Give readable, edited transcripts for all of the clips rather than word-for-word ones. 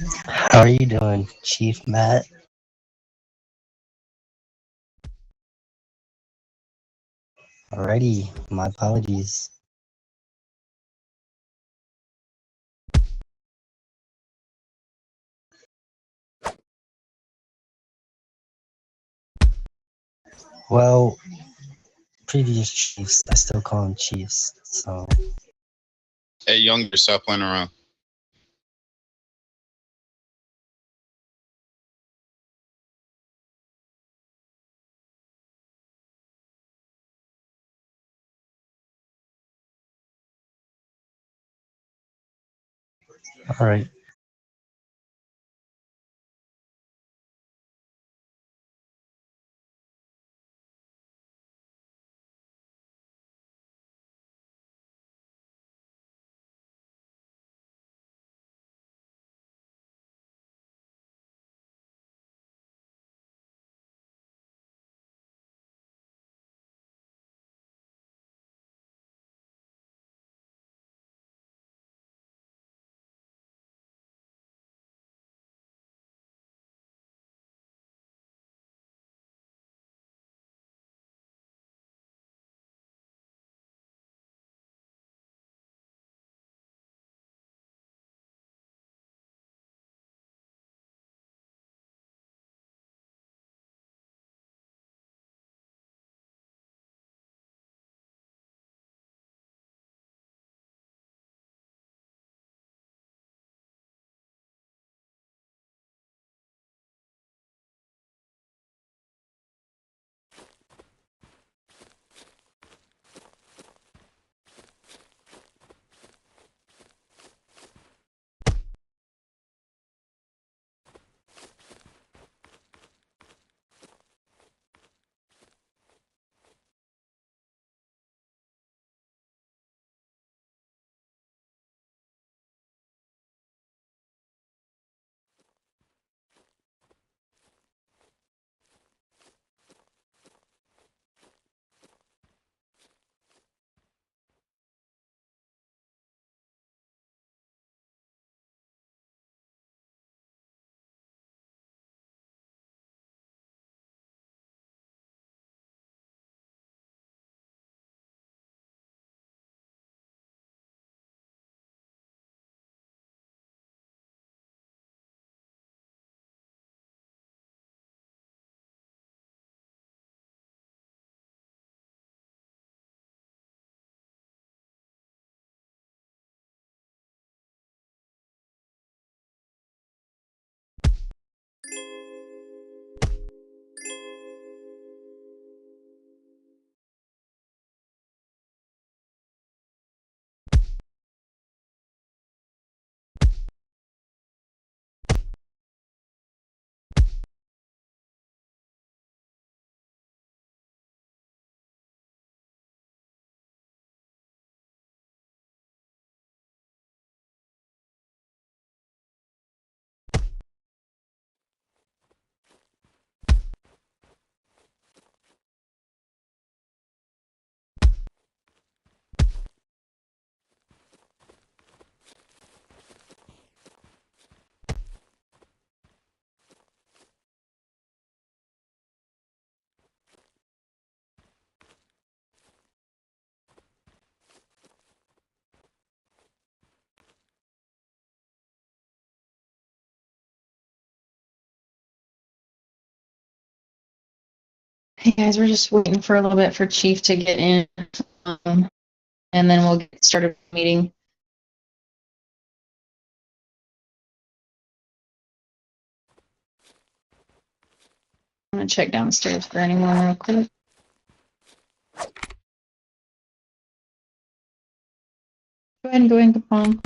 How are you doing, Chief Matt? Alrighty, my apologies. Well, previous Chiefs, I still call them Chiefs, so. Hey, Younger, stop playing around. Alright. Hey guys, we're just waiting for a little bit for Chief to get in, and then we'll get started with the meeting. I'm gonna check downstairs for anyone real quick. Go ahead and go in, Capone.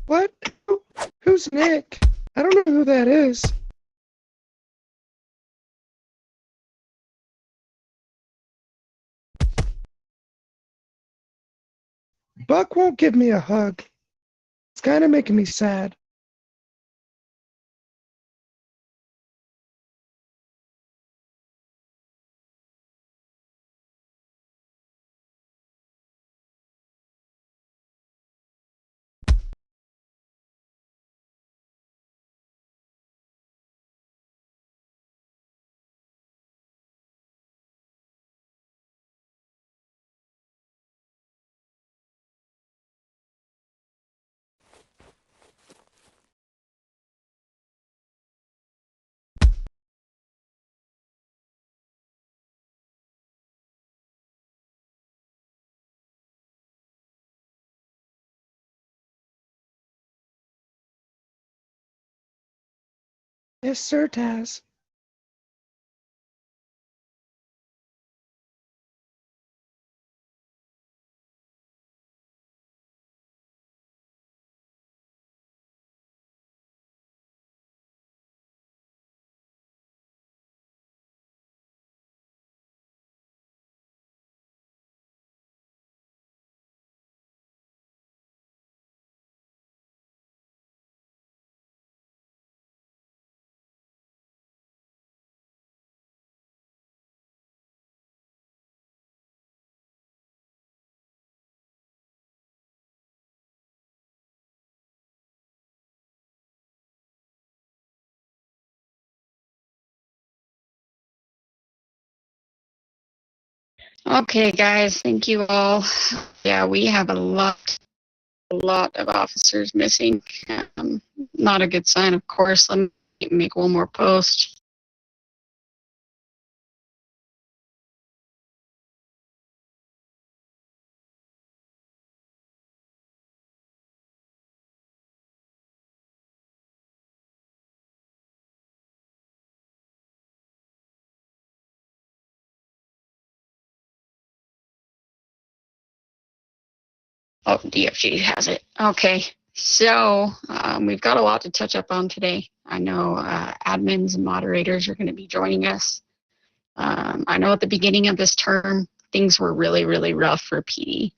What? Who's Nick? I don't know who that is. Buck won't give me a hug. It's kind of making me sad. Yes, sir, Taz. Okay, guys, thank you all. Yeah, we have a lot of officers missing. Um, Not a good sign, of course. Let me make one more post. Oh, DFG has it. Okay. So we've got a lot to touch up on today. I know admins and moderators are going to be joining us. I know at the beginning of this term, things were really, really rough for PD.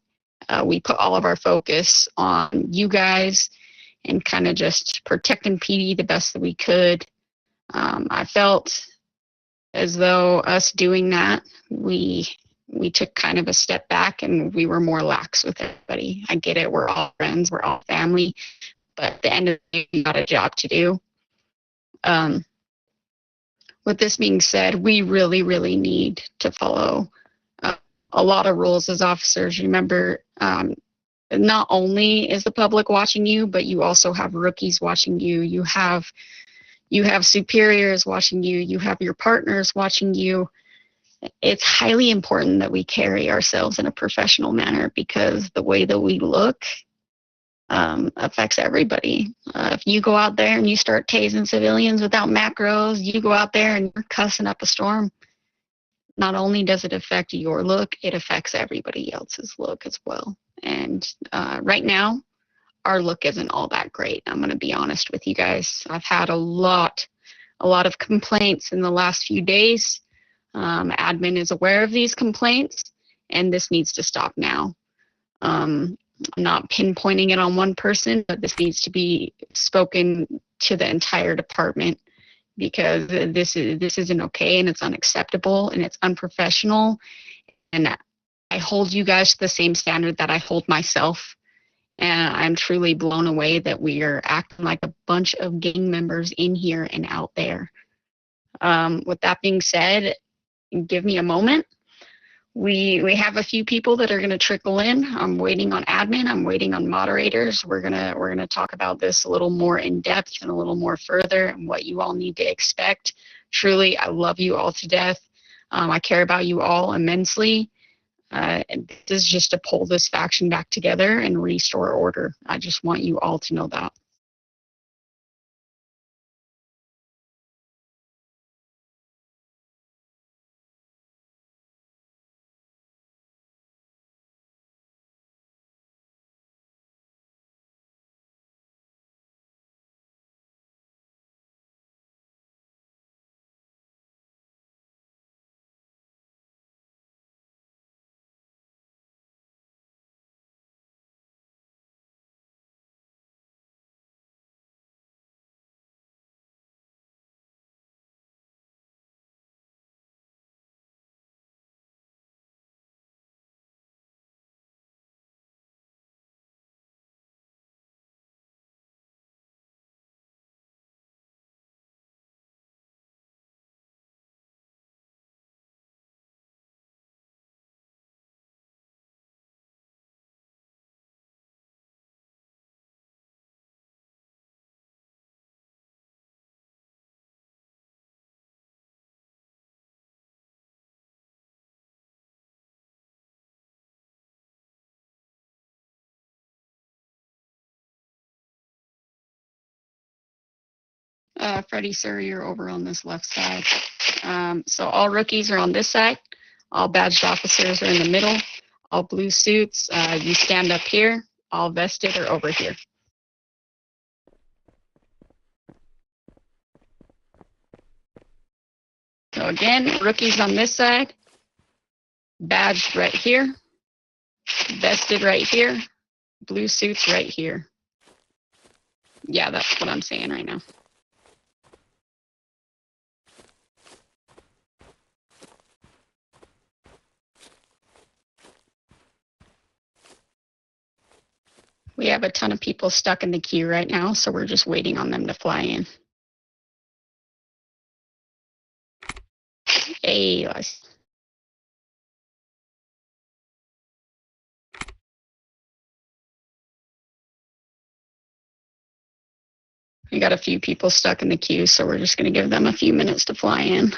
We put all of our focus on you guys and kind of just protecting PD the best that we could. I felt as though us doing that, we took kind of a step back and we were more lax with everybody. I get it, we're all friends, we're all family, but at the end of the day, we got a job to do. With this being said, we really, really need to follow a lot of rules as officers. Remember, not only is the public watching you, but you also have rookies watching you. You have superiors watching you. You have your partners watching you. It's highly important that we carry ourselves in a professional manner because the way that we look affects everybody. If you go out there and you start tasing civilians without macros, you go out there and you're cussing up a storm. Not only does it affect your look, it affects everybody else's look as well. And right now, our look isn't all that great. I'm going to be honest with you guys. I've had a lot of complaints in the last few days. Admin is aware of these complaints, and this needs to stop now. I'm not pinpointing it on one person, but this needs to be spoken to the entire department because this isn't okay and it's unacceptable and it's unprofessional. And I hold you guys to the same standard that I hold myself. And I'm truly blown away that we are acting like a bunch of gang members in here and out there. With that being said, give me a moment. We have a few people that are going to trickle in. I'm waiting on admin. I'm waiting on moderators. We're gonna talk about this a little more in depth and a little more further and what you all need to expect. Truly, I love you all to death. I care about you all immensely. And this is just to pull this faction back together and restore order. I just want you all to know that. Freddie, sir, you're over on this left side. So all rookies are on this side. All badged officers are in the middle. All blue suits, you stand up here. All vested are over here. So again, rookies on this side. Badged right here. Vested right here. Blue suits right here. Yeah, that's what I'm saying right now. We have a ton of people stuck in the queue right now, so we're just waiting on them to fly in. Hey, we got a few people stuck in the queue, so we're just going to give them a few minutes to fly in.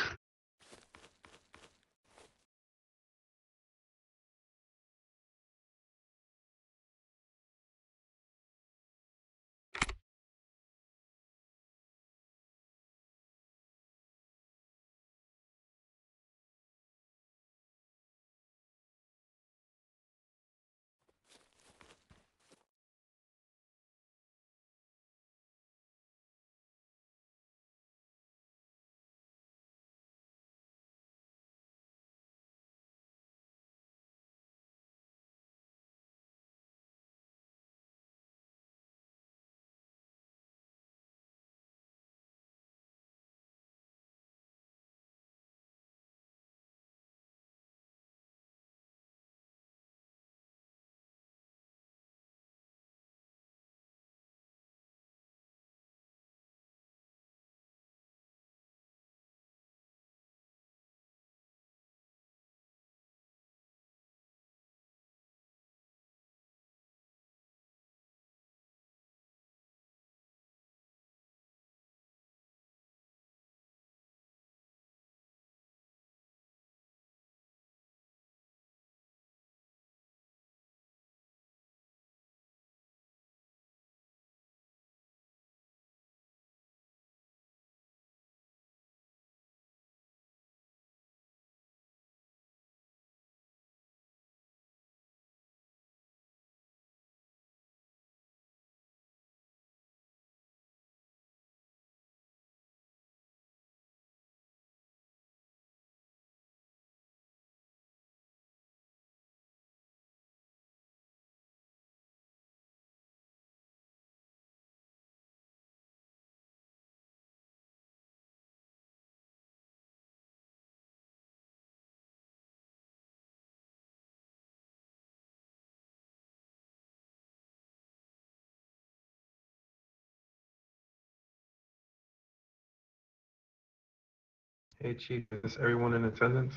Hey, Chief, is everyone in attendance?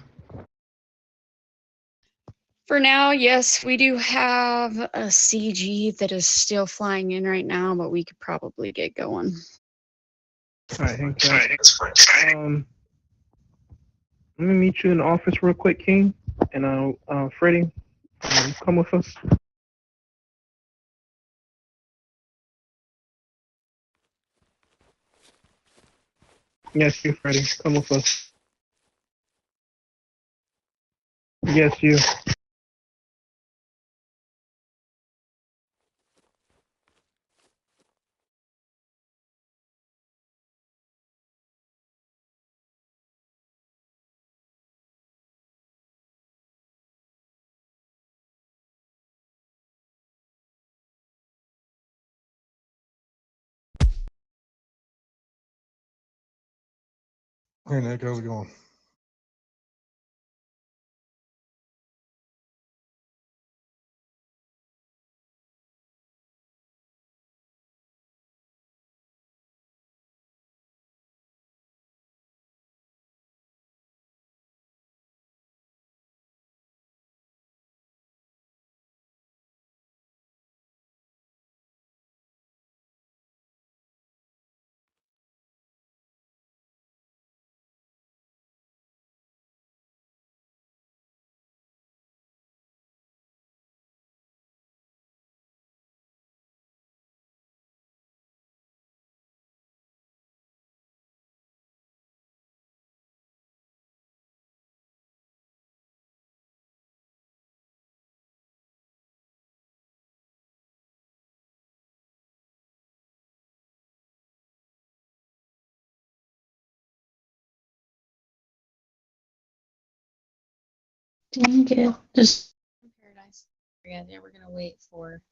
For now, yes, we do have a CG that is still flying in right now, but we could probably get going. All right, let me meet you in the office real quick, King. And Freddie, come with us. Yes, you, Freddie, come with us. Yes, you. Hey, Nick, how's it going? Dang it. Just paradise. Yeah, we're gonna wait for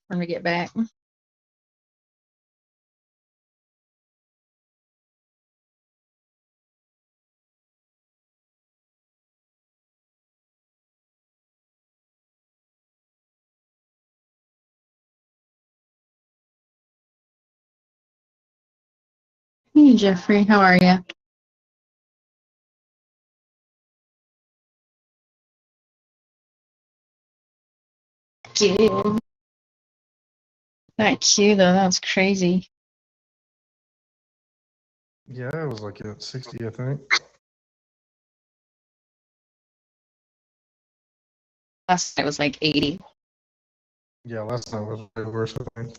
when we get back. Hey, Jeffrey, how are you? Good. That queue though, that was crazy. Yeah, it was like at 60, I think. Last night was like 80. Yeah, last night was way worse, I think.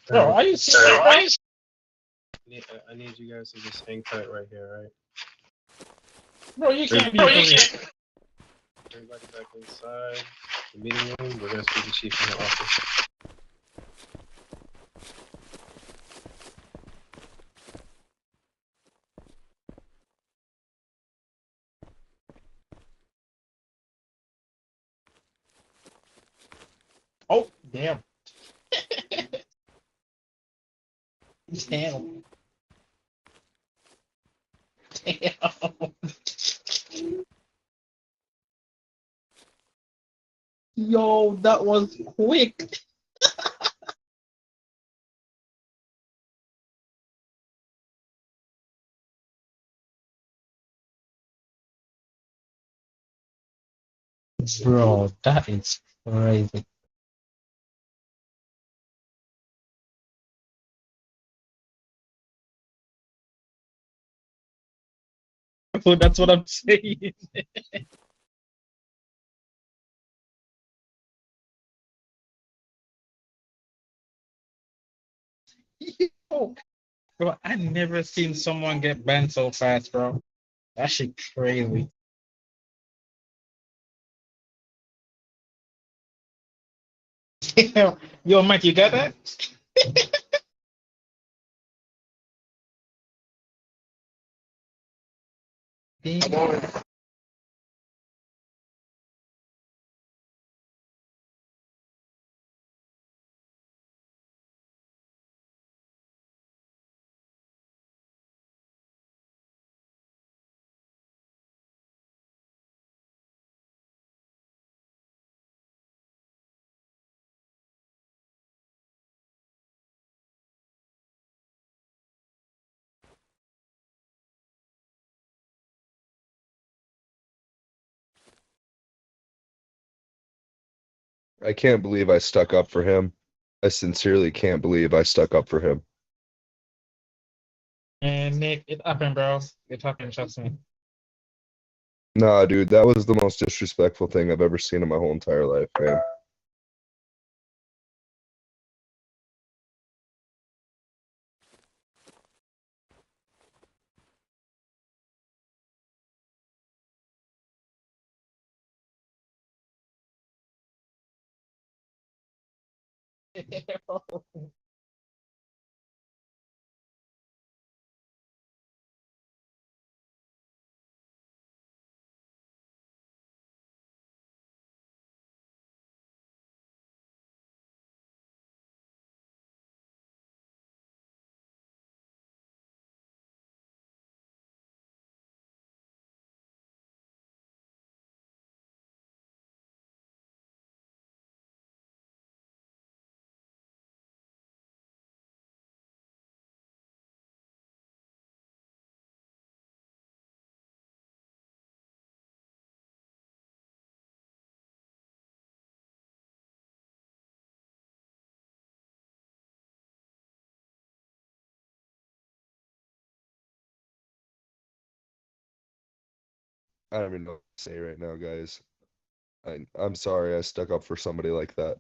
Bro, are you serious? I need you guys to just hang tight right here, right? Bro, you can't be for real. Everybody back inside the meeting room. We're gonna speak to Chief in the office. Oh, damn. Damn. Damn. Yo, that was quick. Bro, that is crazy. So that's what I'm saying. Yo, bro, I never seen someone get banned so fast, bro. That shit crazy. Yo, Mike, you got that? Damn. I can't believe I stuck up for him. I sincerely can't believe I stuck up for him. And Nick, it happened, bro. It happened, trust me. Nah, dude, that was the most disrespectful thing I've ever seen in my whole entire life, man. I don't even know what to say right now, guys. I'm sorry I stuck up for somebody like that.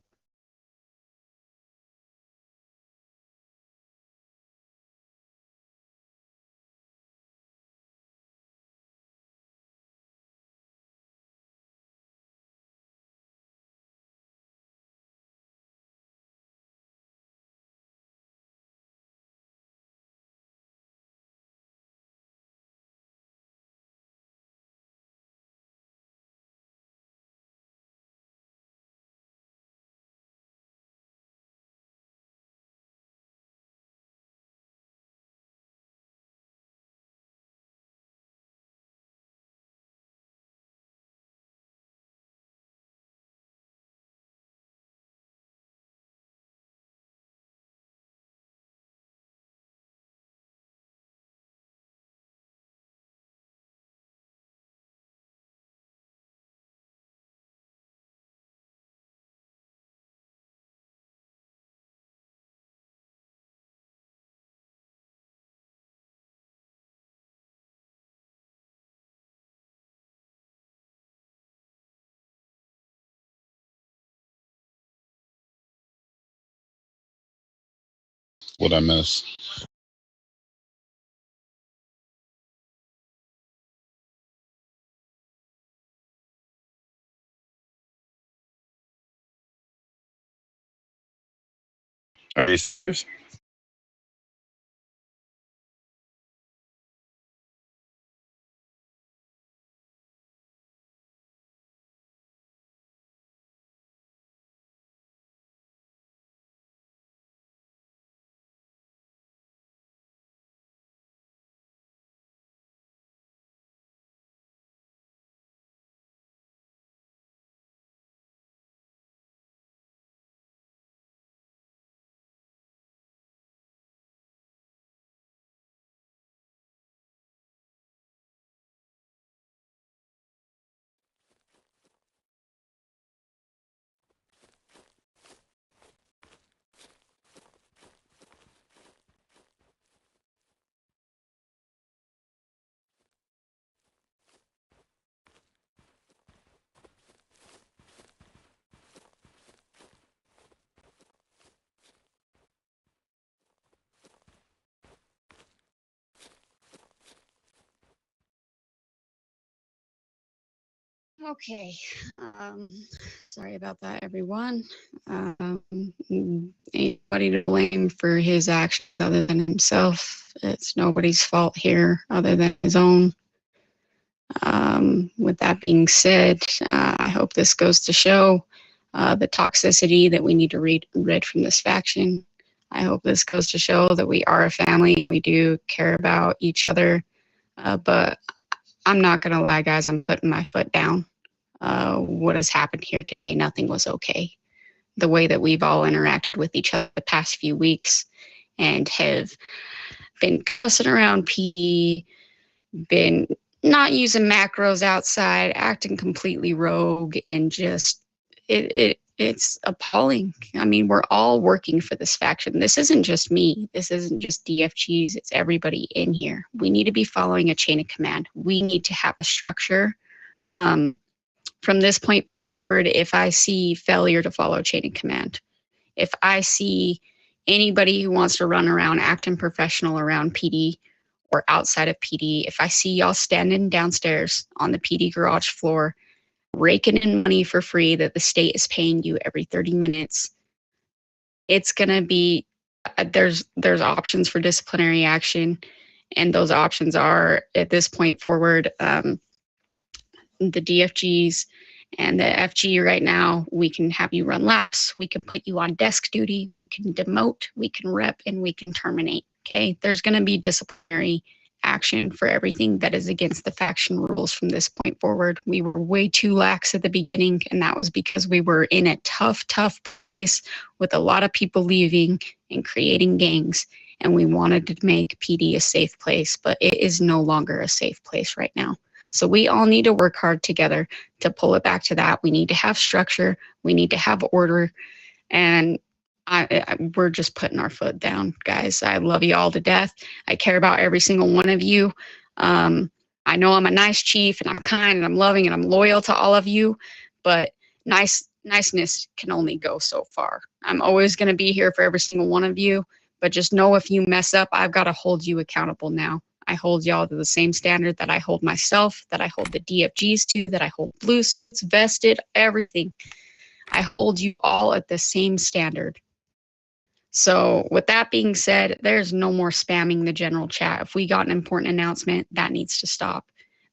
What I miss? Are you serious? Okay. Sorry about that, everyone. Anybody to blame for his actions other than himself? It's nobody's fault here other than his own. With that being said, I hope this goes to show the toxicity that we need to rid from this faction. I hope this goes to show that we are a family. We do care about each other. But I'm not going to lie, guys. I'm putting my foot down. What has happened here today, nothing was okay. The way that we've all interacted with each other the past few weeks and have been cussing around PD, been not using macros outside, acting completely rogue, and just it's appalling. I mean, we're all working for this faction. This isn't just me. This isn't just DFGs. It's everybody in here. We need to be following a chain of command. We need to have a structure. From this point forward, if I see failure to follow chain of command, if I see anybody who wants to run around acting professional around PD or outside of PD, if I see y'all standing downstairs on the PD garage floor, raking in money for free that the state is paying you every 30 minutes, it's going to be, there's options for disciplinary action. And those options are, at this point forward, the DFGs and the FG right now, we can have you run laps, we can put you on desk duty, we can demote, we can rep, and we can terminate. Okay, there's going to be disciplinary action for everything that is against the faction rules from this point forward. We were way too lax at the beginning, and that was because we were in a tough place with a lot of people leaving and creating gangs, and we wanted to make PD a safe place, but it is no longer a safe place right now. So we all need to work hard together to pull it back to that. We need to have structure. We need to have order. And we're just putting our foot down, guys. I love you all to death. I care about every single one of you. I know I'm a nice chief and I'm kind and I'm loving and I'm loyal to all of you, but niceness can only go so far. I'm always going to be here for every single one of you, but just know if you mess up, I've got to hold you accountable now. I hold y'all to the same standard that I hold myself, that I hold the DFGs to, that I hold blue suits, vested, everything. I hold you all at the same standard. So with that being said, there's no more spamming the general chat. If we got an important announcement, that needs to stop.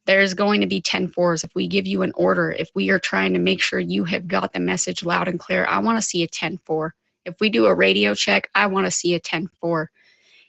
There's going to be 10-4s. If we give you an order, if we are trying to make sure you have got the message loud and clear, I want to see a 10-4. If we do a radio check, I want to see a 10-4.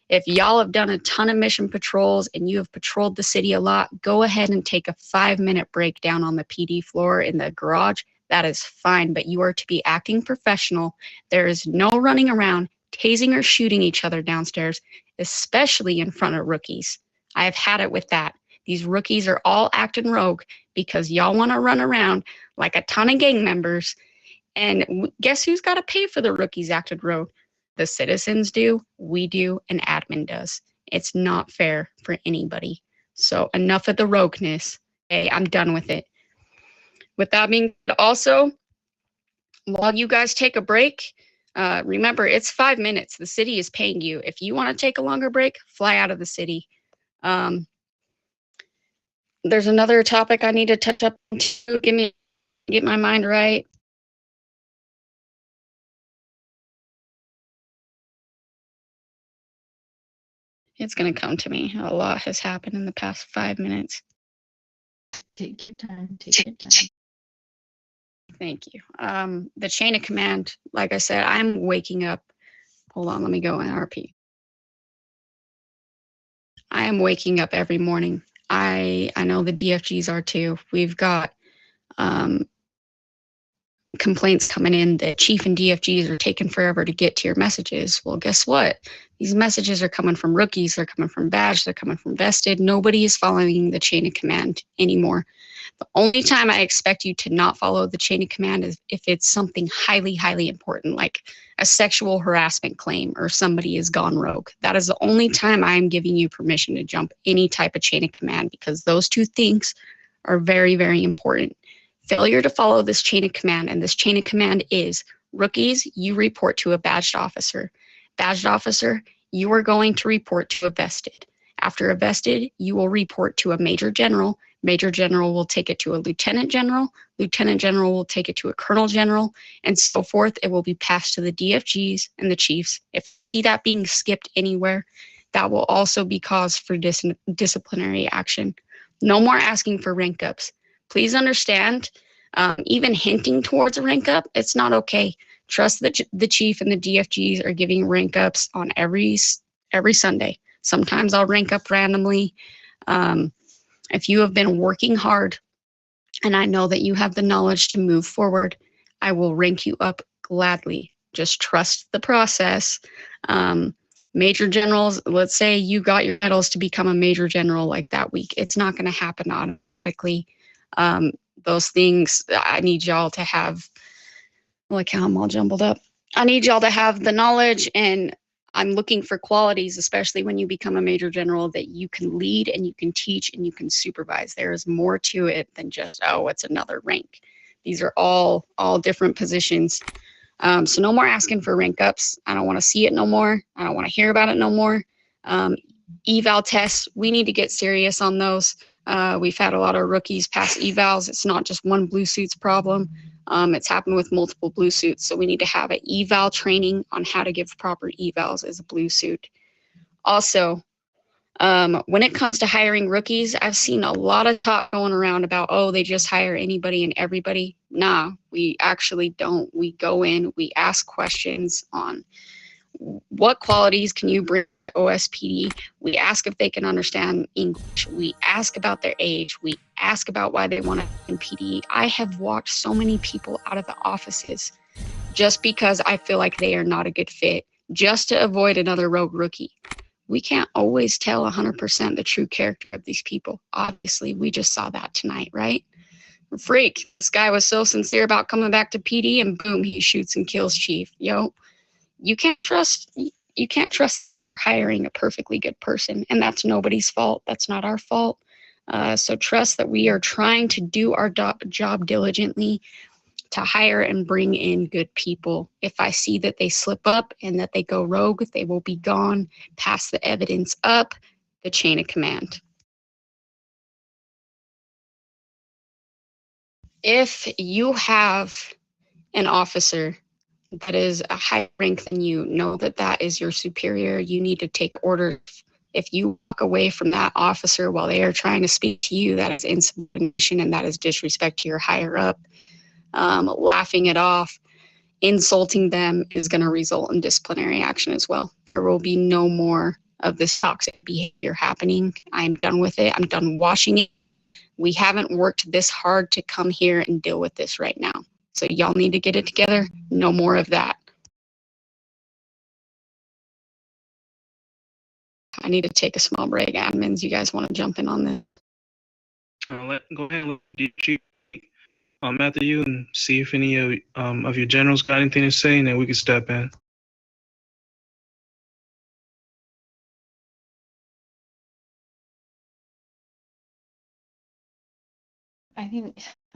If y'all have done a ton of mission patrols and you have patrolled the city a lot, go ahead and take a 5-minute break down on the PD floor in the garage. That is fine, but you are to be acting professional. There is no running around, tasing or shooting each other downstairs, especially in front of rookies. I have had it with that. These rookies are all acting rogue because y'all want to run around like a ton of gang members. And guess who's got to pay for the rookies acting rogue? The citizens do, we do, and admin does. It's not fair for anybody. So enough of the rogueness. Hey, I'm done with it. With that being also, while you guys take a break, remember, it's 5 minutes. The city is paying you. If you want to take a longer break, fly out of the city. There's another topic I need to touch up to get my mind right. It's going to come to me. A lot has happened in the past 5 minutes. Take your time. Take your time. Thank you. The chain of command, like I said, I'm waking up. Hold on, let me go in RP. I am waking up every morning. I know the DFGs are too. We've got complaints coming in that chief and DFGs are taking forever to get to your messages. Well, guess what? These messages are coming from rookies. They're coming from badge. They're coming from vested. Nobody is following the chain of command anymore. The only time I expect you to not follow the chain of command is if it's something highly, highly important, like a sexual harassment claim or somebody has gone rogue. That is the only time I'm giving you permission to jump any type of chain of command, because those two things are very, very important. Failure to follow this chain of command, and this chain of command is rookies, you report to a badged officer. Badged officer, you are going to report to a vested. After a vested, you will report to a major general. Major general will take it to a lieutenant general. Lieutenant general will take it to a colonel general, and so forth. It will be passed to the DFGs and the chiefs. If you see that being skipped anywhere, that will also be cause for disciplinary action. No more asking for rank ups. Please understand, even hinting towards a rank up, it's not okay. Trust that the chief and the DFGs are giving rank ups on every Sunday. Sometimes I'll rank up randomly. If you have been working hard and I know that you have the knowledge to move forward, I will rank you up gladly. Just trust the process. Major generals, let's say you got your medals to become a major general like that week. It's not going to happen automatically. Those things, I need y'all to have, like how I'm all jumbled up. I need y'all to have the knowledge, and I'm looking for qualities, especially when you become a major general, that you can lead and you can teach and you can supervise. There is more to it than just, oh, it's another rank. These are all different positions. So no more asking for rank ups. I don't want to see it no more. I don't want to hear about it no more. Eval tests, we need to get serious on those. We've had a lot of rookies pass evals. It's not just one blue suits problem. It's happened with multiple blue suits. So we need to have an eval training on how to give proper evals as a blue suit. Also, when it comes to hiring rookies, I've seen a lot of talk going around about, oh, they just hire anybody and everybody. Nah, we actually don't. We go in, we ask questions on what qualities can you bring to OSPD. We ask if they can understand English. We ask about their age. We ask about why they want to be in PD. I have walked so many people out of the offices just because I feel like they are not a good fit, just to avoid another rogue rookie. We can't always tell 100% the true character of these people. Obviously, we just saw that tonight, right? Freak. This guy was so sincere about coming back to PD, and boom, he shoots and kills Chief. Yo, you can't trust hiring a perfectly good person, and that's nobody's fault. That's not our fault. So trust that we are trying to do our job diligently to hire and bring in good people. If I see that they slip up and that they go rogue, they will be gone. Pass the evidence up the chain of command. If you have an officer that is a higher rank than you, know that that is your superior. You need to take orders. If you walk away from that officer while they are trying to speak to you, that is insubordination and that is disrespect to your higher up. Laughing it off, insulting them is going to result in disciplinary action as well. There will be no more of this toxic behavior happening. I'm done with it. I'm done watching it. We haven't worked this hard to come here and deal with this right now. So y'all need to get it together. No more of that. I need to take a small break. Admins, you guys want to jump in on this? Go ahead and look at Chief after you and see if any of your generals got anything to say, and then we can step in. I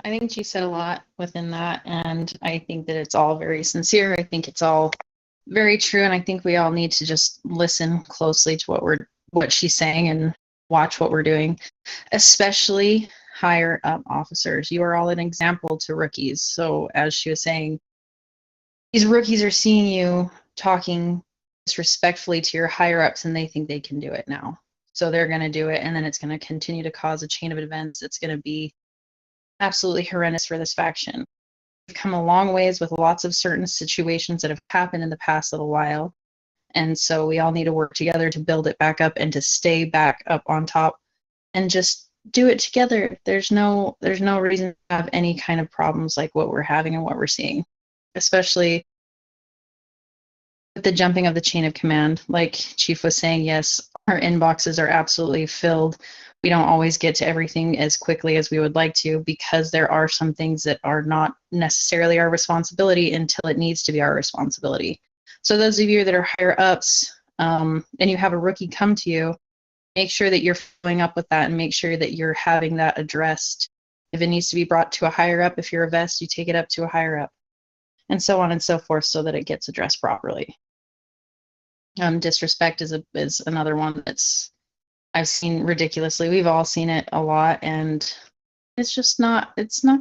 think she said a lot within that, and I think that it's all very sincere. I think it's all very true, and I think we all need to just listen closely to what she's saying and watch what we're doing, especially higher up officers. You are all an example to rookies. So as she was saying, these rookies are seeing you talking disrespectfully to your higher ups, and they think they can do it now. So they're going to do it, and then it's going to continue to cause a chain of events. It's going to be absolutely horrendous for this faction. We've come a long ways with lots of certain situations that have happened in the past little while. And so we all need to work together to build it back up and to stay back up on top and just do it together. There's no reason to have any kind of problems like what we're having and what we're seeing, especially with the jumping of the chain of command. Like Chief was saying, yes, our inboxes are absolutely filled. We don't always get to everything as quickly as we would like to because there are some things that are not necessarily our responsibility until it needs to be our responsibility. So those of you that are higher ups and you have a rookie come to you, make sure that you're following up with that and make sure that you're having that addressed. If it needs to be brought to a higher up, if you're a vest, you take it up to a higher up, and so on and so forth so that it gets addressed properly. Disrespect is another one that's I've seen ridiculously. We've all seen it a lot, and it's not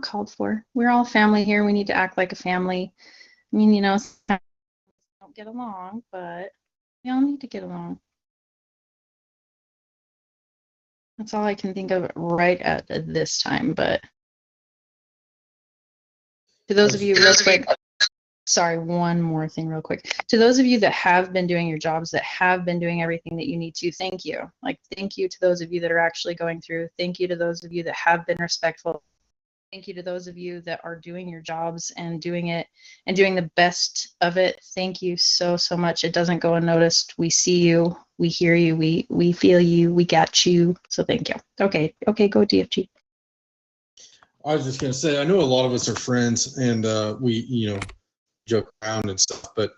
called for. We're all family here. We need to act like a family. I mean, we don't get along, but we all need to get along. That's all I can think of right at this time. But to those of you, real quick, sorry, one more thing real quick. To those of you that have been doing your jobs, that have been doing everything that you need to, thank you. Thank you to those of you that are actually going through. Thank you to those of you that have been respectful. Thank you to those of you that are doing your jobs and doing it and doing the best of it. Thank you so, so much. It doesn't go unnoticed. We see you. We hear you. We feel you. We got you. So thank you. Okay, go DFG. I was just gonna say, I know a lot of us are friends, and we joke around and stuff, but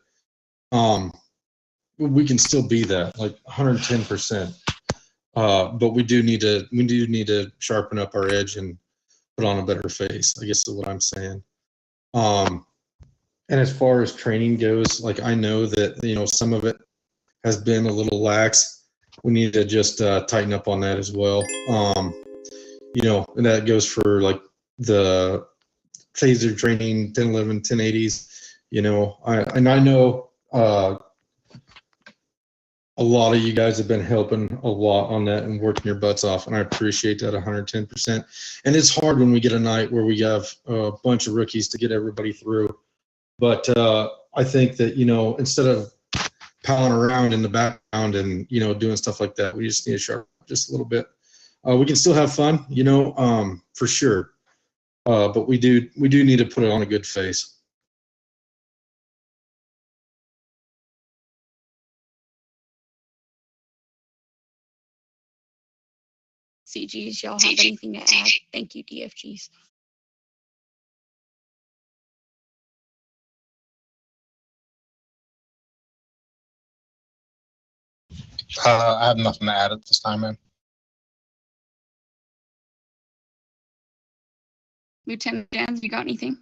we can still be that, like 110%. But we do need to sharpen up our edge and put on a better face, I guess is what I'm saying. And as far as training goes, like I know that some of it has been a little lax. We need to just tighten up on that as well. And that goes for like the phaser training, 1011, 1080s. I know a lot of you guys have been helping a lot on that and working your butts off, and I appreciate that 110%. And it's hard when we get a night where we have a bunch of rookies to get everybody through. But I think that, instead of palling around in the background and, doing stuff like that, we just need to sharpen up just a little bit. We can still have fun, for sure. But we do need to put it on a good face. CGs, y'all have anything to add? Thank you, DFGs. I have nothing to add at this time, man. Lieutenant Jans, you got anything?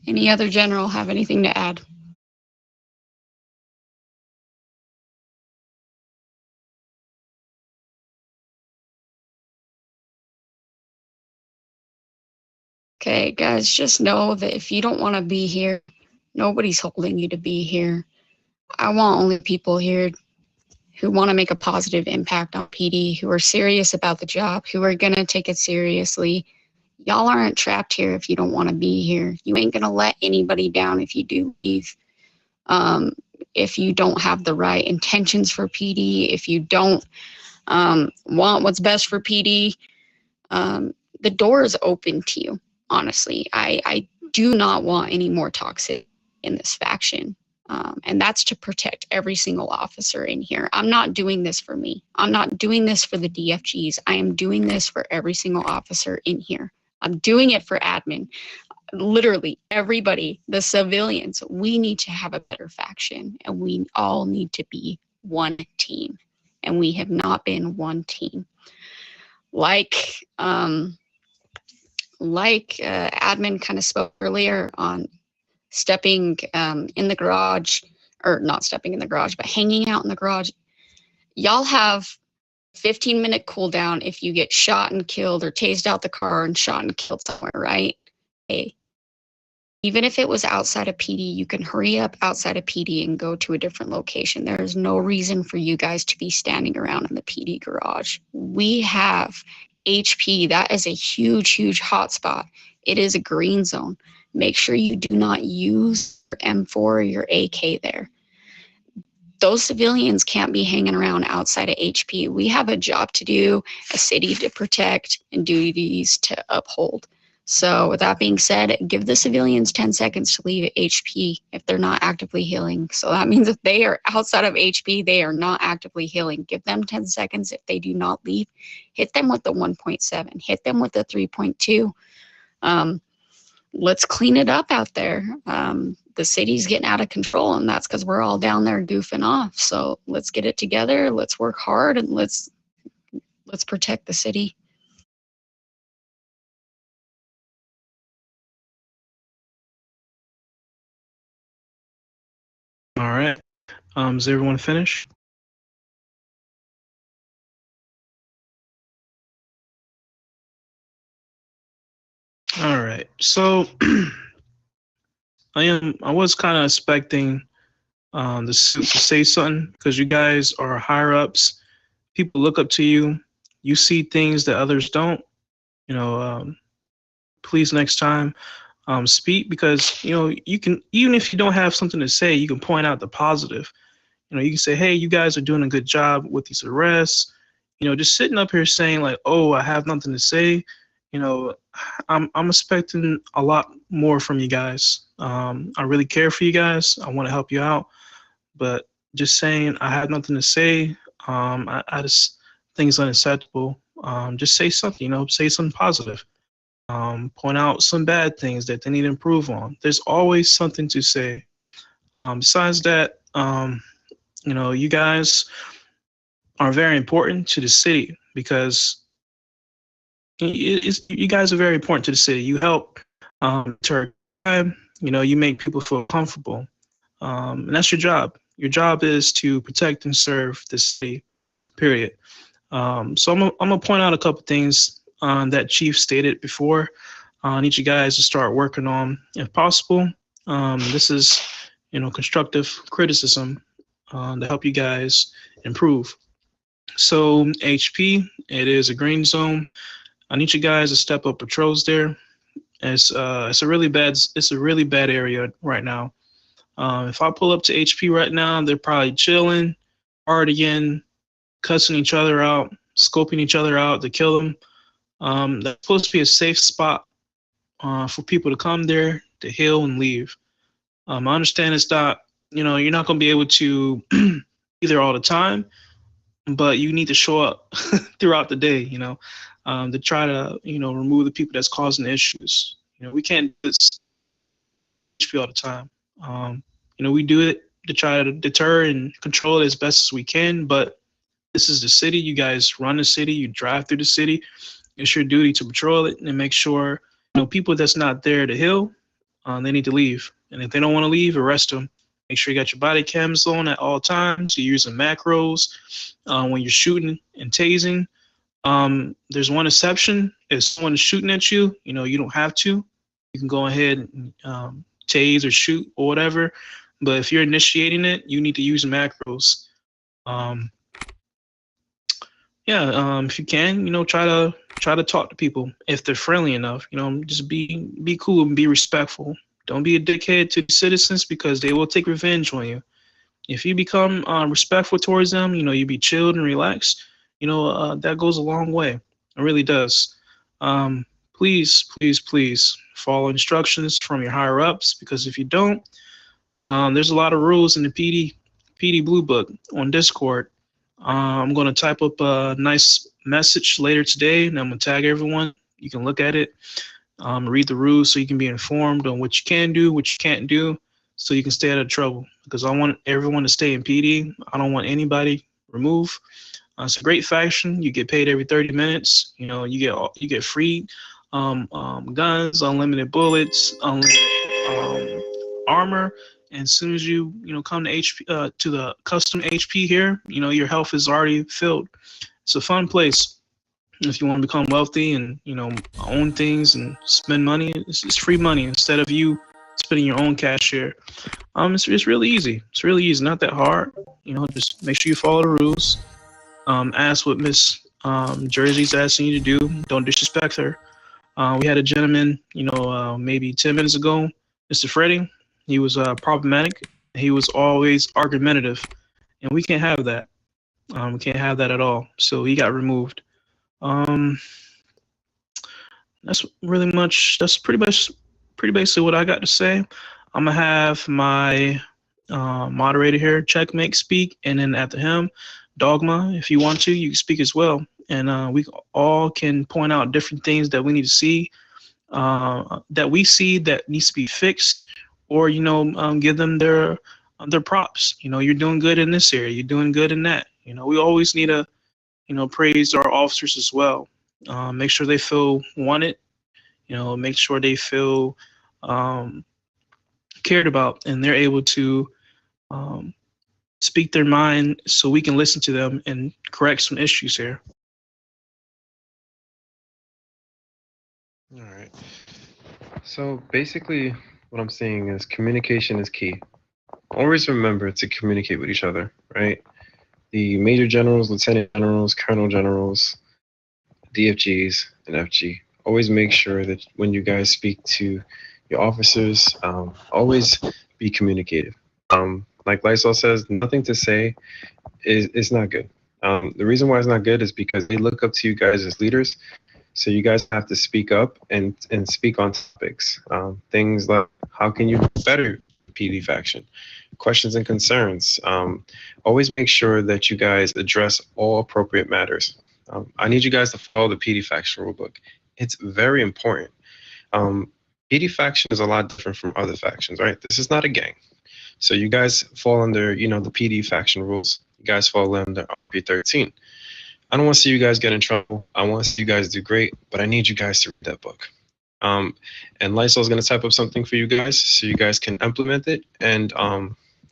Any other general have anything to add? Okay, guys, just know that if you don't want to be here, nobody's holding you to be here. I want only people here who want to make a positive impact on PD, who are serious about the job, who are going to take it seriously. Y'all aren't trapped here if you don't want to be here. You ain't going to let anybody down if you do leave. If you don't have the right intentions for PD, if you don't want what's best for PD, the door is open to you. Honestly, I do not want any more toxic in this faction. And that's to protect every single officer in here. I'm not doing this for me. I'm not doing this for the DFGs. I am doing this for every single officer in here. I'm doing it for admin. Literally everybody, the civilians, we need to have a better faction, and we all need to be one team. And we have not been one team. Like admin kind of spoke earlier on stepping in the garage, or not stepping in the garage, but hanging out in the garage. Y'all have 15-minute cooldown if you get shot and killed, or tased out the car and shot and killed somewhere, right? Hey, even if it was outside of PD, you can hurry up outside of PD and go to a different location. There is no reason for you guys to be standing around in the PD garage. We have HP. That is a huge, huge hotspot. It is a green zone. Make sure you do not use your M4 or your AK there. Those civilians can't be hanging around outside of HP. We have a job to do, a city to protect, and duties to uphold. So with that being said, give the civilians 10 seconds to leave HP if they're not actively healing. So that means if they are outside of HP, they are not actively healing. Give them 10 seconds. If they do not leave, hit them with the 1.7, hit them with the 3.2. Let's clean it up out there. The city's getting out of control, and that's because we're all down there goofing off. So let's get it together. Let's work hard, and let's protect the city. All right. Is everyone finished? All right. So I was kind of expecting the suit to say something, because you guys are higher ups. People look up to you. You see things that others don't. Please next time speak, because you can, even if you don't have something to say, you can point out the positive. You can say, hey, you guys are doing a good job with these arrests. Just sitting up here saying like, oh, I have nothing to say. I'm expecting a lot more from you guys. I really care for you guys. I want to help you out, but just saying I have nothing to say, I just think it's unacceptable. Just say something, say something positive. Point out some bad things that they need to improve on. There's always something to say. Besides that, you guys are very important to the city, because you guys are very important to the city. You help to our crime. You make people feel comfortable, and that's your job. Your job is to protect and serve the city, period. So I'm gonna point out a couple things that Chief stated before. I need you guys to start working on, if possible. This is constructive criticism to help you guys improve. So HP, it is a green zone. I need you guys to step up patrols there. It's a really bad area right now. If I pull up to HP right now, they're probably chilling, partying, cussing each other out, scoping each other out to kill them. That's supposed to be a safe spot for people to come there to heal and leave. I understand it's not, you're not going to be able to be there all the time, but you need to show up throughout the day, to try to, remove the people that's causing the issues. We can't do this HP all the time. We do it to try to deter and control it as best as we can, but this is the city. You guys run the city. You drive through the city. It's your duty to patrol it and make sure people that's not there to heal, they need to leave. And if they don't want to leave, arrest them. Make sure you got your body cams on at all times. You're using macros when you're shooting and tasing. There's one exception. If someone is shooting at you, you don't have to. You can go ahead and tase or shoot or whatever. But if you're initiating it, you need to use macros. If you can, try to talk to people if they're friendly enough. Just be cool and be respectful. Don't be a dickhead to citizens because they will take revenge on you. If you become respectful towards them, you be chilled and relaxed. That goes a long way. It really does. Please follow instructions from your higher ups, because if you don't, there's a lot of rules in the PD Blue Book on Discord. I'm going to type up a nice message later today, and I'm going to tag everyone. You can look at it, read the rules so you can be informed on what you can do, what you can't do, so you can stay out of trouble. Because I want everyone to stay in PD. I don't want anybody removed. It's a great faction. You get paid every 30 minutes. You get free guns, unlimited bullets, unlimited armor. And as soon as you come to HP to the custom HP here, your health is already filled. It's a fun place if you want to become wealthy and own things and spend money. It's free money instead of you spending your own cash here. It's really easy. It's really easy, not that hard. Just make sure you follow the rules. Ask what Miss Jersey's asking you to do. Don't disrespect her. We had a gentleman, maybe 10 minutes ago, Mr. Freddie. He was problematic. He was always argumentative, and we can't have that. We can't have that at all. So he got removed. That's pretty basically what I got to say. I'm gonna have my moderator here, Checkmate, speak, and then after him, Dogma, if you want to, you can speak as well. And we all can point out different things that we need to see, that we see that needs to be fixed, or give them their props. You're doing good in this area, you're doing good in that. We always need to praise our officers as well. Make sure they feel wanted. Make sure they feel cared about, and they're able to speak their mind so we can listen to them and correct some issues here. All right. So basically, what I'm saying is communication is key. Always remember to communicate with each other, right? The major generals, lieutenant generals, colonel generals, DFGs, and FG. Always make sure that when you guys speak to your officers, always be communicative. Like Lysol says, nothing to say is not good. The reason why it's not good is because they look up to you guys as leaders. So you guys have to speak up and speak on topics. Things like, how can you better PD faction? Questions and concerns. Always make sure that you guys address all appropriate matters. I need you guys to follow the PD faction rulebook. It's very important. PD faction is a lot different from other factions, right? This is not a gang. So you guys fall under, the PD faction rules. You guys fall under RP 13. I don't want to see you guys get in trouble. I want to see you guys do great, but I need you guys to read that book. And Lysol's going to type up something for you guys so you guys can implement it and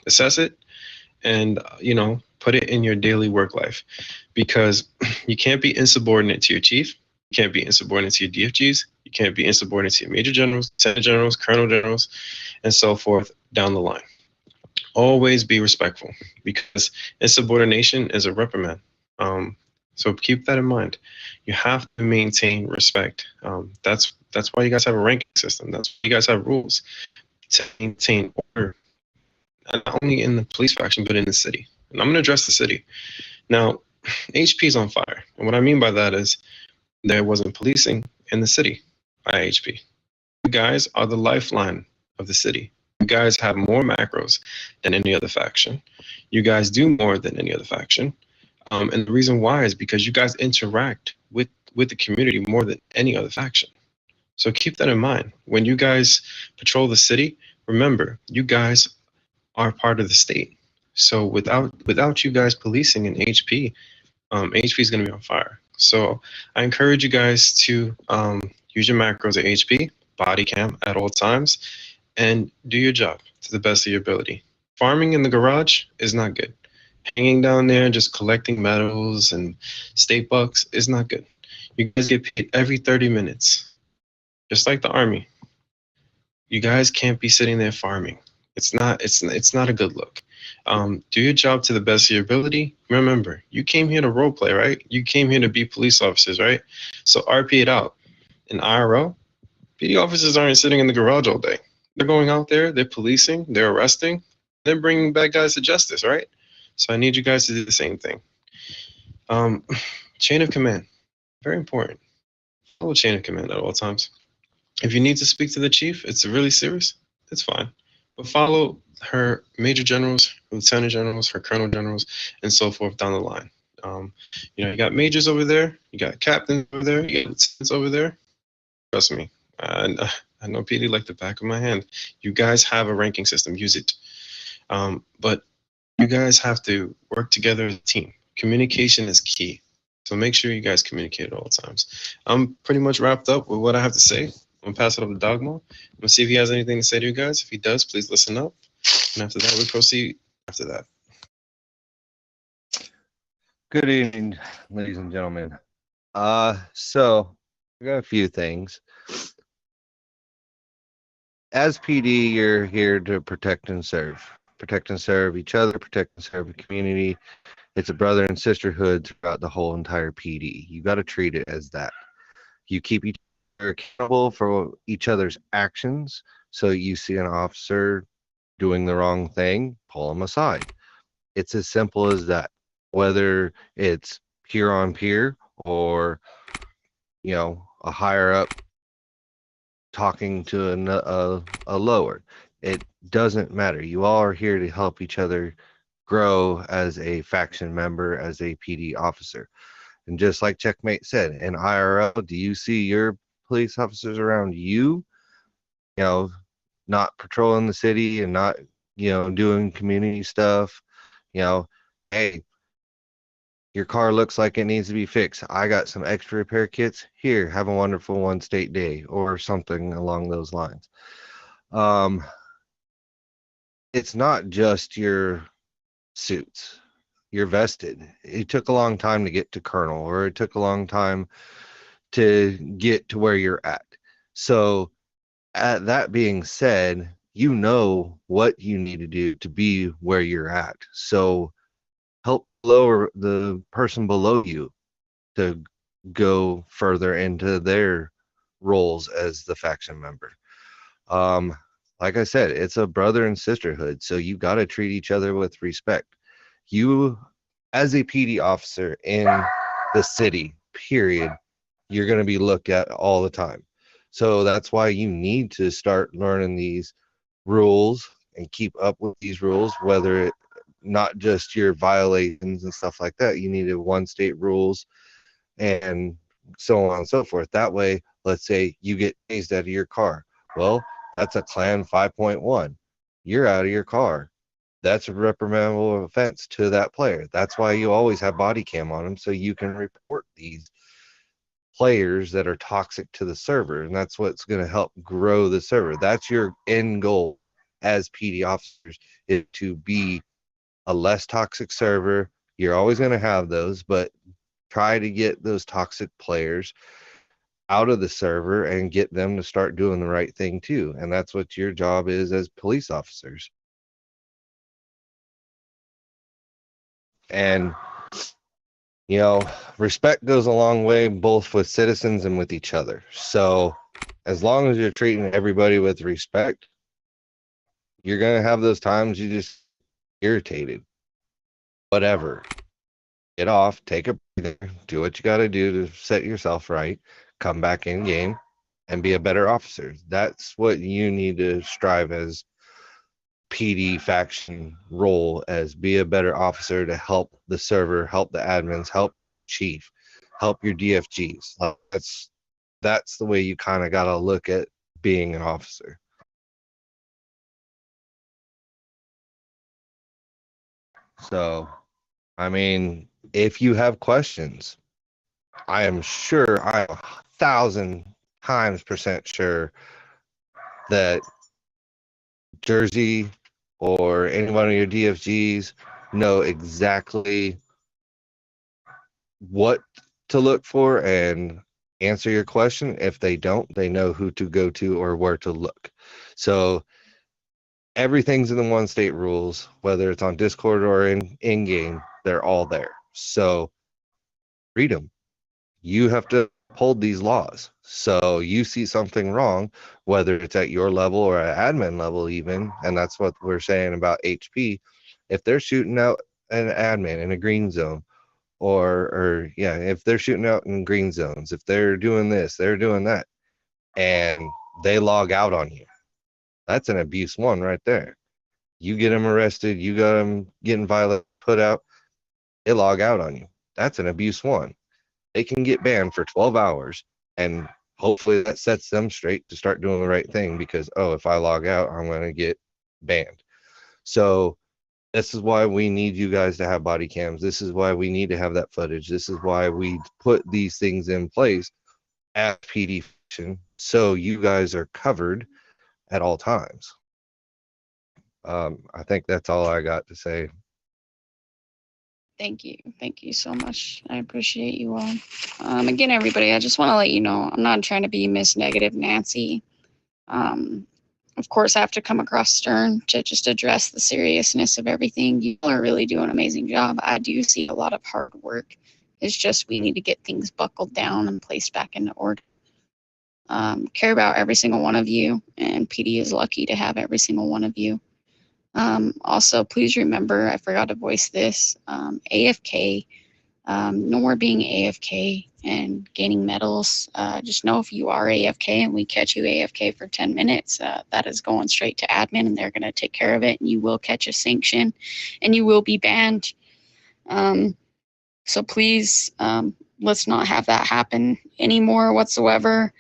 assess it and, put it in your daily work life, because you can't be insubordinate to your chief. You can't be insubordinate to your DFGs. You can't be insubordinate to your major generals, lieutenant generals, colonel generals, and so forth down the line. Always be respectful, because insubordination is a reprimand. So keep that in mind. You have to maintain respect. That's why you guys have a ranking system. That's why you guys have rules to maintain order, not only in the police faction, but in the city. And I'm going to address the city. Now, HP is on fire. And what I mean by that is there wasn't policing in the city by HP. You guys are the lifeline of the city. You guys have more macros than any other faction. You guys do more than any other faction. And the reason why is because you guys interact with the community more than any other faction. So keep that in mind. When you guys patrol the city, remember, you guys are part of the state. So without you guys policing in HP, HP is going to be on fire. So I encourage you guys to use your macros at HP, body cam at all times, and do your job to the best of your ability. Farming in the garage is not good. Hanging down there and just collecting medals and state bucks is not good. You guys get paid every 30 minutes, just like the army. You guys can't be sitting there farming. It's not a good look. Do your job to the best of your ability. Remember, you came here to role play, right? You came here to be police officers, right? So RP it out. In IRL, PD officers aren't sitting in the garage all day. They're going out there, they're policing, they're arresting, they're bringing bad guys to justice, right? So I need you guys to do the same thing. Chain of command, very important. Follow chain of command at all times. If you need to speak to the chief, it's really serious, it's fine. But follow her major generals, lieutenant generals, her colonel generals, and so forth down the line. You got majors over there, you got captains over there, you got lieutenants over there. Trust me, I know PD like the back of my hand. You guys have a ranking system, use it. But you guys have to work together as a team. Communication is key. So make sure you guys communicate at all times. I'm pretty much wrapped up with what I have to say. I'm gonna pass it over to Dogma. I'm gonna see if he has anything to say to you guys. If he does, please listen up. And after that, we proceed after that. Good evening, ladies and gentlemen. So we got a few things. As PD, you're here to protect and serve each other, protect and serve the community. It's a brother and sisterhood throughout the whole entire PD. You got to treat it as that. You keep each other accountable for each other's actions. So you see an officer doing the wrong thing, pull them aside. It's as simple as that. Whether it's peer on peer or, a higher up talking to a lower, it doesn't matter. You all are here to help each other grow as a faction member, as a PD officer. And just like Checkmate said, in IRL, do you see your police officers around you, not patrolling the city and not, doing community stuff? Hey, your car looks like it needs to be fixed. I got some extra repair kits. Here, have a wonderful one state day, or something along those lines. It's not just your suits. You're vested. It took a long time to get to colonel, or it took a long time to get to where you're at. So that being said, you know what you need to do to be where you're at. So help lower the person below you to go further into their roles as the faction member. Like I said, it's a brother and sisterhood, so you got to treat each other with respect. You, as a PD officer in the city, period, you're going to be looked at all the time. So that's why you need to start learning these rules and keep up with these rules, whether it not just your violations and stuff like that. You need a one state rules and so on and so forth. That way, let's say you get tased out of your car. Well, that's a Clan 5.1. You're out of your car. That's a reprimandable offense to that player. That's why you always have body cam on them, so you can report these players that are toxic to the server, and that's what's going to help grow the server. That's your end goal as PD officers, is to be a less toxic server. You're always going to have those, but try to get those toxic players out of the server and get them to start doing the right thing too. And that's what your job is as police officers. And respect goes a long way, both with citizens and with each other. So as long as you're treating everybody with respect, you're going to have those times you just irritated. Whatever. Get off, take a breather, do what you got to do to set yourself right, come back in game, and be a better officer. That's what you need to strive as PD faction role, as be a better officer to help the server, help the admins, help chief, help your DFGs. That's That's the way you kind of got to look at being an officer. So, I mean, if you have questions, I am sure, I'm 1,000% sure that Jersey or any one of your DFGs know exactly what to look for and answer your question. If they don't, they know who to go to or where to look. So everything's in the one state rules, whether it's on Discord or in game, they're all there. So read them. You have to uphold these laws. So you see something wrong, whether it's at your level or at admin level even, and that's what we're saying about HP. If they're shooting out an admin in a green zone, or yeah, if they're shooting out in green zones, if they're doing this, they're doing that, and they log out on you, that's an abuse one right there. You get them arrested, you got them getting violent, put out, they log out on you. That's an abuse one. They can get banned for 12 hours, and hopefully that sets them straight to start doing the right thing because, oh, if I log out, I'm going to get banned. So this is why we need you guys to have body cams. This is why we need to have that footage. This is why we put these things in place at PD so you guys are covered at all times. I think that's all I got to say. Thank you. Thank you so much. I appreciate you all. Again, everybody, I just want to let you know, I'm not trying to be Miss Negative Nancy. Of course, I have to come across stern to just address the seriousness of everything. You all are really doing an amazing job. I do see a lot of hard work. It's just we need to get things buckled down and placed back into order. Care about every single one of you, and PD is lucky to have every single one of you. Also, please remember, I forgot to voice this, AFK, no more being AFK and gaining medals. Just know if you are AFK and we catch you AFK for 10 minutes, that is going straight to admin and they're going to take care of it, and you will catch a sanction and you will be banned. So please, let's not have that happen anymore whatsoever.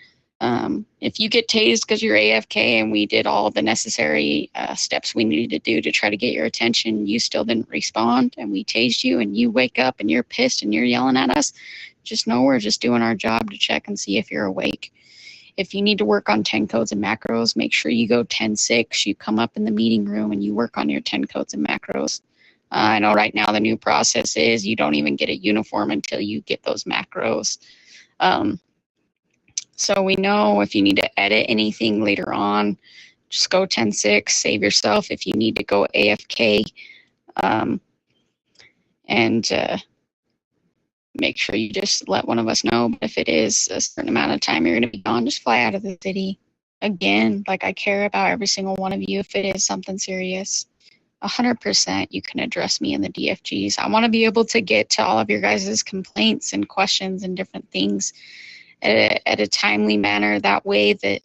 If you get tased because you're AFK and we did all the necessary steps we needed to do to try to get your attention, you still didn't respond and we tased you and you wake up and you're pissed and you're yelling at us, just know we're just doing our job to check and see if you're awake. If you need to work on 10 codes and macros, make sure you go 10-6. You come up in the meeting room and you work on your 10 codes and macros. I know right now the new process is you don't even get a uniform until you get those macros. So we know if you need to edit anything later on, just go 10-6, save yourself if you need to go AFK. And make sure you just let one of us know. But if it is a certain amount of time you're going to be gone, just fly out of the city. Again, like, I care about every single one of you. If it is something serious, 100% you can address me in the DFGs. I want to be able to get to all of your guys' complaints and questions and different things at a timely manner. That way that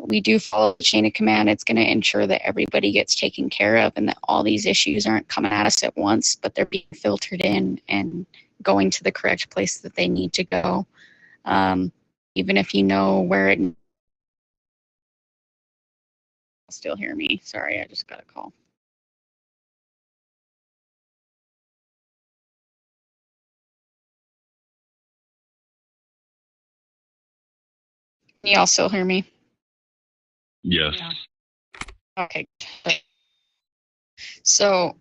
we do follow the chain of command. It's going to ensure that everybody gets taken care of and that all these issues aren't coming at us at once, but they're being filtered in and going to the correct place that they need to go. Even if you know where it... Still hear me? Sorry, I just got a call. Can you all still hear me? Yes. Okay. So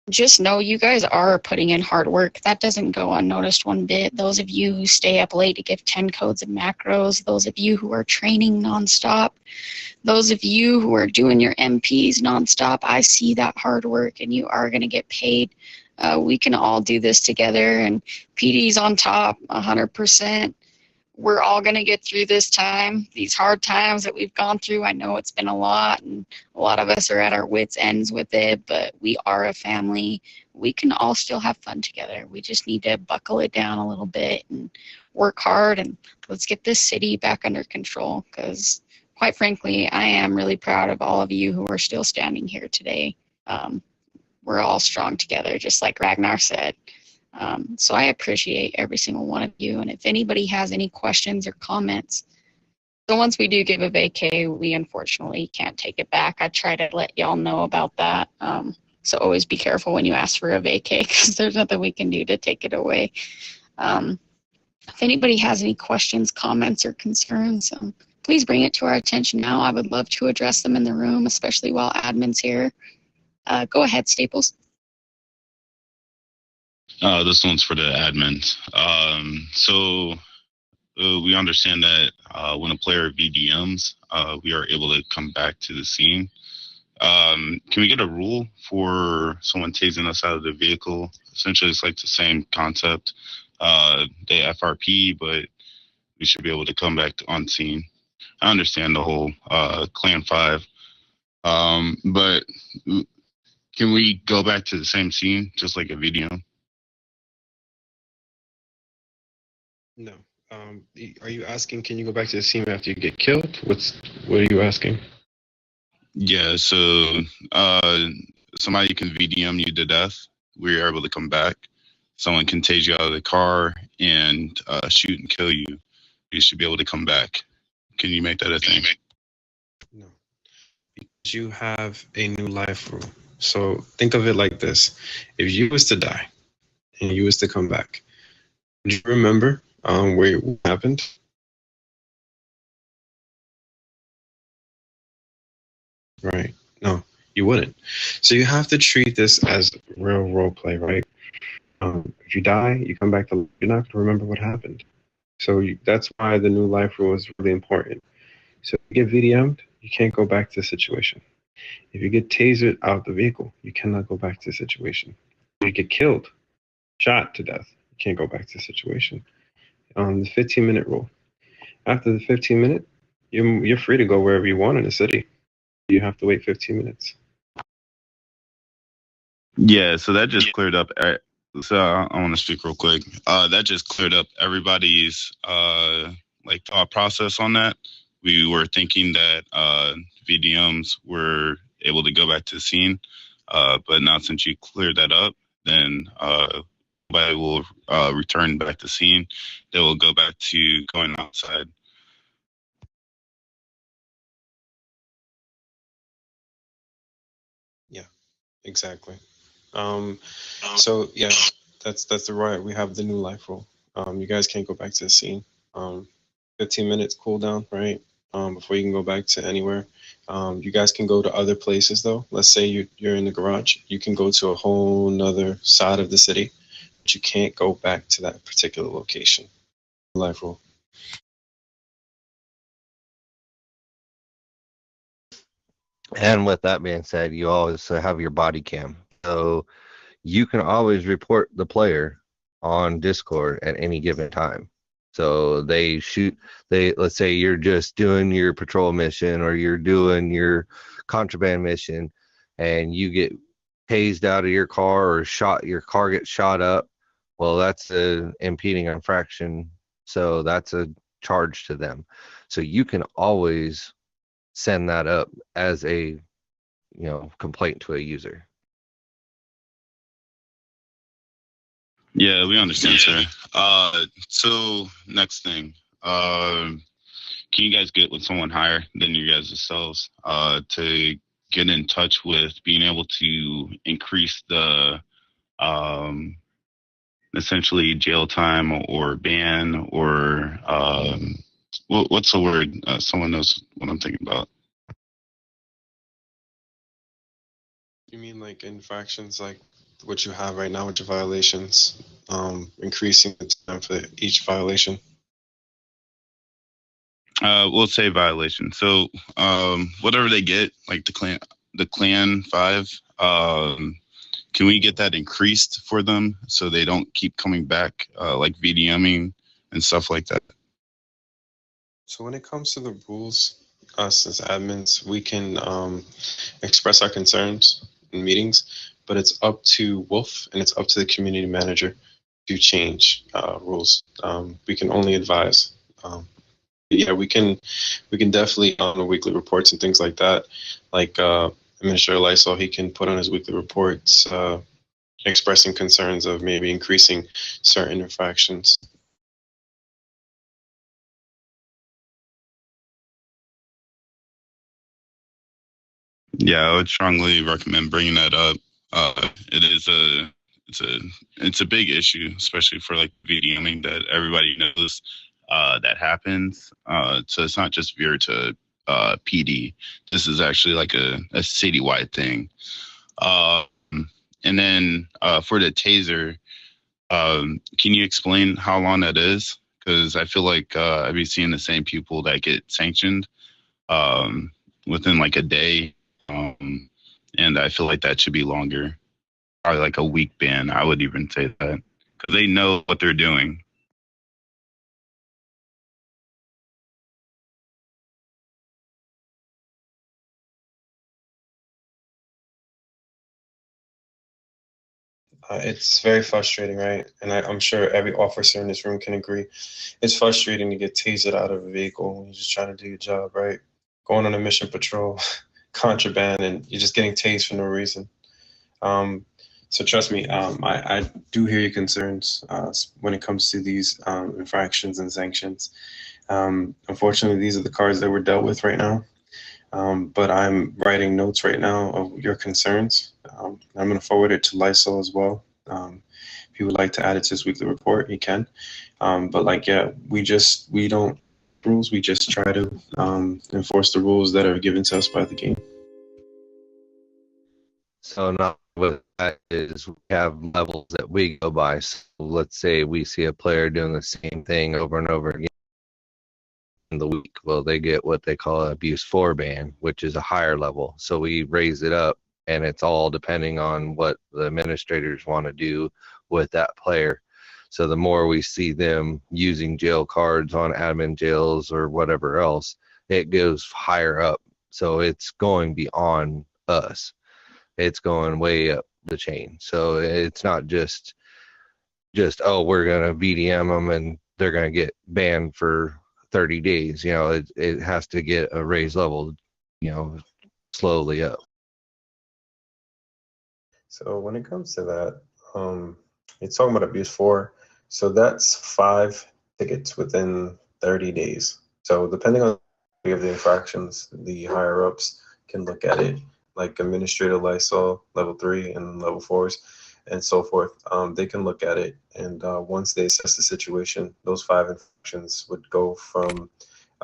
just know you guys are putting in hard work. That doesn't go unnoticed one bit. Those of you who stay up late to give 10 codes and macros, those of you who are training nonstop, those of you who are doing your MPs nonstop, I see that hard work and you are going to get paid. We can all do this together, and PD's on top 100%. We're all going to get through this time, these hard times that we've gone through. I know it's been a lot, and a lot of us are at our wits' ends with it, but we are a family. We can all still have fun together. We just need to buckle it down a little bit and work hard, and let's get this city back under control, because quite frankly, I am really proud of all of you who are still standing here today. We're all strong together, just like Ragnar said. So I appreciate every single one of you. And if anybody has any questions or comments, so once we do give a vacay, we unfortunately can't take it back. I try to let y'all know about that. So always be careful when you ask for a vacay because there's nothing we can do to take it away. If anybody has any questions, comments, or concerns, please bring it to our attention now. I would love to address them in the room, especially while admin's here. Go ahead, Staples. This one's for the admins. We understand that when a player VDMs, we are able to come back to the scene. Can we get a rule for someone tasing us out of the vehicle? Essentially, it's like the same concept. They FRP, but we should be able to come back on scene. I understand the whole Clan 5, but can we go back to the same scene, just like a VDM? No. Are you asking, can you go back to the scene after you get killed? What are you asking? Yeah, so somebody can VDM you to death. We are able to come back. Someone can tase you out of the car and shoot and kill you. You should be able to come back. Can you make that a thing? No. Because you have a new life rule. So think of it like this. If you was to die and you was to come back, would you remember where what happened? Right. No, you wouldn't. So you have to treat this as real role play, right? If you die, you come back to, you're not going to remember what happened. So that's why the new life rule is really important. So if you get VDM'd, you can't go back to the situation. If you get tasered out of the vehicle, you cannot go back to the situation. If you get killed, shot to death, you can't go back to the situation. The 15-minute rule. After the 15-minute, you're free to go wherever you want in the city. You have to wait 15 minutes. Yeah, so that just cleared up. So I want to speak real quick. That just cleared up everybody's like thought process on that. We were thinking that VDMs were able to go back to the scene, but now since you cleared that up, then nobody will return back to the scene. They will go back to going outside. Yeah, exactly. So yeah, that's the right. We have the new life rule. You guys can't go back to the scene. 15 minutes cooldown, right? Before you can go back to anywhere. You guys can go to other places though. Let's say you're in the garage. You can go to a whole nother side of the city, but you can't go back to that particular location. Life rule. And with that being said, you always have your body cam. So you can always report the player on Discord at any given time. So let's say you're just doing your patrol mission or you're doing your contraband mission and you get tased out of your car or your car gets shot up. Well, that's an impeding infraction. So that's a charge to them. So you can always send that up as a complaint to a user. Yeah, we understand, sir. So next thing, can you guys get with someone higher than you guys yourselves to get in touch with being able to increase the essentially jail time or ban or what's the word? Someone knows what I'm thinking about. You mean like infractions like what you have right now with your violations, increasing the time for each violation? We'll say violation. So whatever they get, like the clan 5, can we get that increased for them so they don't keep coming back, like VDMing and stuff like that? So when it comes to the rules, us as admins, we can express our concerns in meetings, but it's up to Wolf and it's up to the community manager to change rules. We can only advise. Yeah, we can definitely on the weekly reports and things like that. Like Administrator Lysol, he can put on his weekly reports. expressing concerns of maybe increasing certain infractions. Yeah, I would strongly recommend bringing that up. It is it's a big issue, especially for like VDMing that everybody knows that happens. So it's not just veer to PD. This is actually like a citywide thing. Um, and then for the taser, can you explain how long that is? Because I feel like I've been seeing the same people that get sanctioned um, within like a day. And I feel like that should be longer, probably like a week ban. I would even say that because they know what they're doing. It's very frustrating, right? And I'm sure every officer in this room can agree. It's frustrating to get tasered out of a vehicle when you're just trying to do your job, right? Going on a mission patrol, contraband, and you're just getting tased for no reason. So trust me, I do hear your concerns when it comes to these infractions and sanctions. Unfortunately, these are the cards that we're dealt with right now. But I'm writing notes right now of your concerns. I'm going to forward it to Lysol as well. If you would like to add it to this weekly report, you can. But like, yeah, we don't rules. We just try to enforce the rules that are given to us by the game. So now with that is we have levels that we go by. So let's say we see a player doing the same thing over and over again in the week. Well, they get what they call an abuse 4 ban, which is a higher level. So we raise it up, and it's all depending on what the administrators want to do with that player. So the more we see them using jail cards on admin jails or whatever else, it goes higher up. So it's going beyond us. It's going way up the chain. So it's not just oh, we're gonna VDM them and they're gonna get banned for 30 days. You know, it has to get a raised level, you know, slowly up. So when it comes to that, it's talking about abuse 4. So that's 5 tickets within 30 days. So depending on the infractions, the higher ups can look at it, like administrative Lysol level 3 and level 4s and so forth. They can look at it, and once they assess the situation, those 5 infractions would go from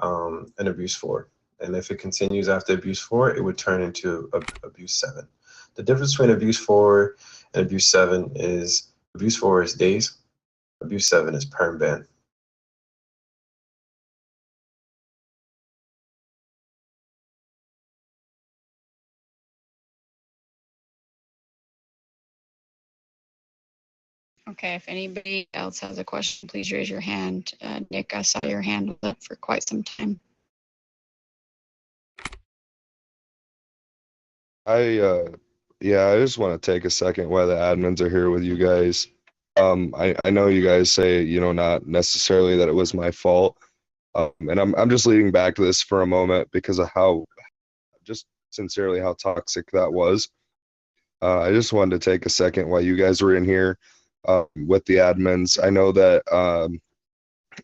an abuse 4. And if it continues after abuse 4, it would turn into abuse 7. The difference between abuse 4 and abuse 7 is abuse 4 is days, abuse 7 is perm ban. Okay, if anybody else has a question, please raise your hand. Nick, I saw your hand up for quite some time. Yeah, I just want to take a second while the admins are here with you guys. I know you guys say, you know, not necessarily that it was my fault. And I'm just leading back to this for a moment because of how, just sincerely, how toxic that was. I just wanted to take a second while you guys were in here with the admins. I know that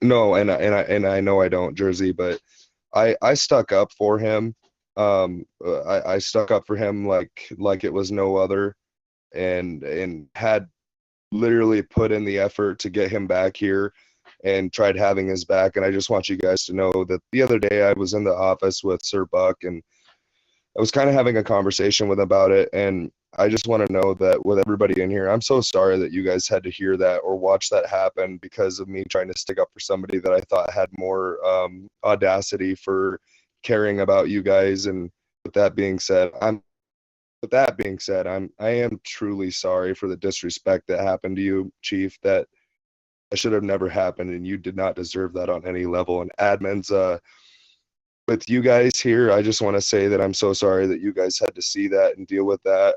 no, and I know I don't, Jersey, but I stuck up for him. I stuck up for him like it was no other, and had literally put in the effort to get him back here and tried having his back. And I just want you guys to know that the other day I was in the office with Sir Buck, and I was kind of having a conversation with him about it. And I just want to know that with everybody in here, I'm so sorry that you guys had to hear that or watch that happen because of me trying to stick up for somebody that I thought had more audacity for caring about you guys. And with that being said, I am truly sorry for the disrespect that happened to you, Chief. That should have never happened, and you did not deserve that on any level. And admins, with you guys here, I just want to say that I'm so sorry that you guys had to see that and deal with that.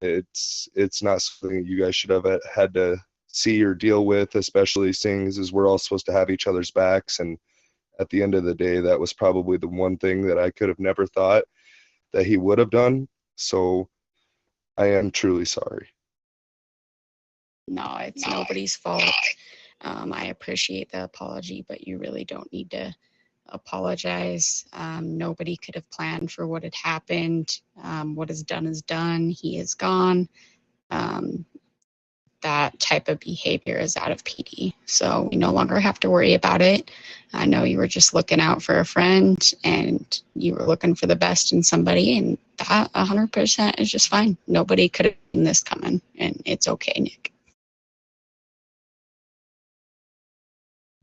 It's not something you guys should have had to see or deal with, especially seeing as we're all supposed to have each other's backs. And at the end of the day, that was probably the one thing that I could have never thought that he would have done. So I am truly sorry. no, it's nobody's fault. I appreciate the apology, but you really don't need to apologize. Nobody could have planned for what had happened. What is done is done. He is gone. That type of behavior is out of PD. So we no longer have to worry about it. I know you were just looking out for a friend and you were looking for the best in somebody, and that 100% is just fine. Nobody could have seen this coming, and it's okay, Nick.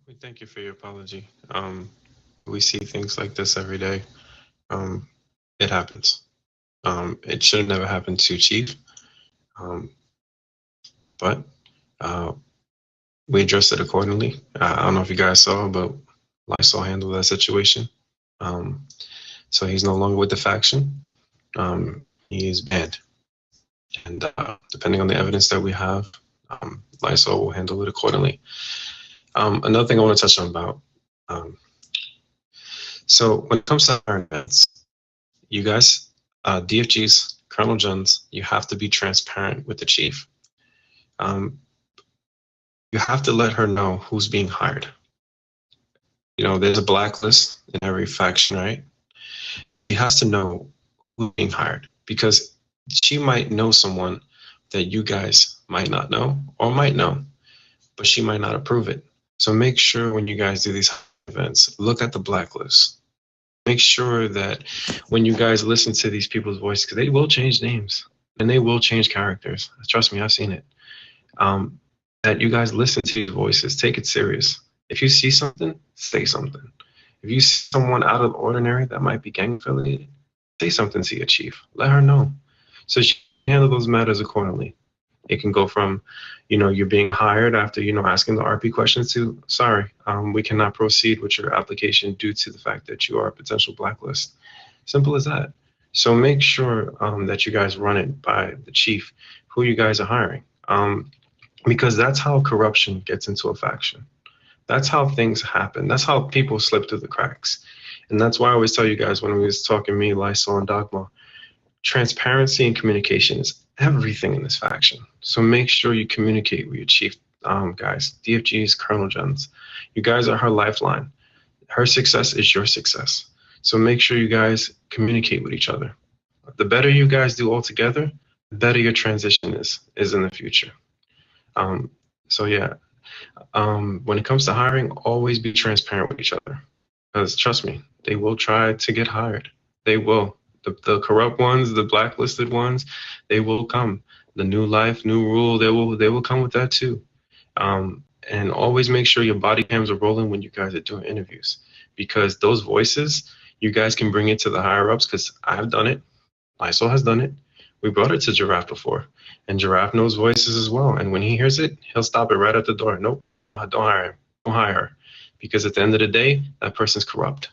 We thank you for your apology. We see things like this every day. It happens. It should have never happened to Chief. But we addressed it accordingly. I don't know if you guys saw, but Lysol handled that situation. So he's no longer with the faction. He is banned. And depending on the evidence that we have, Lysol will handle it accordingly. Another thing I want to touch on about. So when it comes to our events, you guys, DFGs, Colonel Jones, you have to be transparent with the chief. You have to let her know who's being hired. You know, there's a blacklist in every faction, right? She has to know who's being hired because she might know someone that you guys might not know or might know, but she might not approve it. So make sure when you guys do these events, look at the blacklist. Make sure that when you guys listen to these people's voices, because they will change names and they will change characters. Trust me, I've seen it. That you guys listen to these voices, take it serious. If you see something, say something. If you see someone out of the ordinary that might be gang affiliated, say something to your chief. Let her know. So she can handle those matters accordingly. It can go from, you know, you're being hired after, you know, asking the RP questions to, sorry, we cannot proceed with your application due to the fact that you are a potential blacklist. Simple as that. So make sure that you guys run it by the chief, who you guys are hiring. Because that's how corruption gets into a faction. That's how things happen. That's how people slip through the cracks. And that's why I always tell you guys when we was talking, me, Lysol, and Dogma, transparency and communication is everything in this faction. So make sure you communicate with your chief guys, DFGs, Colonel Gens. You guys are her lifeline. Her success is your success. So make sure you guys communicate with each other. The better you guys do all together, the better your transition is in the future. So yeah, when it comes to hiring, always be transparent with each other. Because trust me, they will try to get hired. They will. The corrupt ones, the blacklisted ones, they will come. The new life, new rule, they will come with that too. And always make sure your body cams are rolling when you guys are doing interviews. Because those voices, you guys can bring it to the higher ups, because I've done it. Lysol has done it. We brought it to Giraffe before, and Giraffe knows voices as well. And when he hears it, he'll stop it right at the door. Nope, don't hire him. Don't hire her, because at the end of the day, that person's corrupt.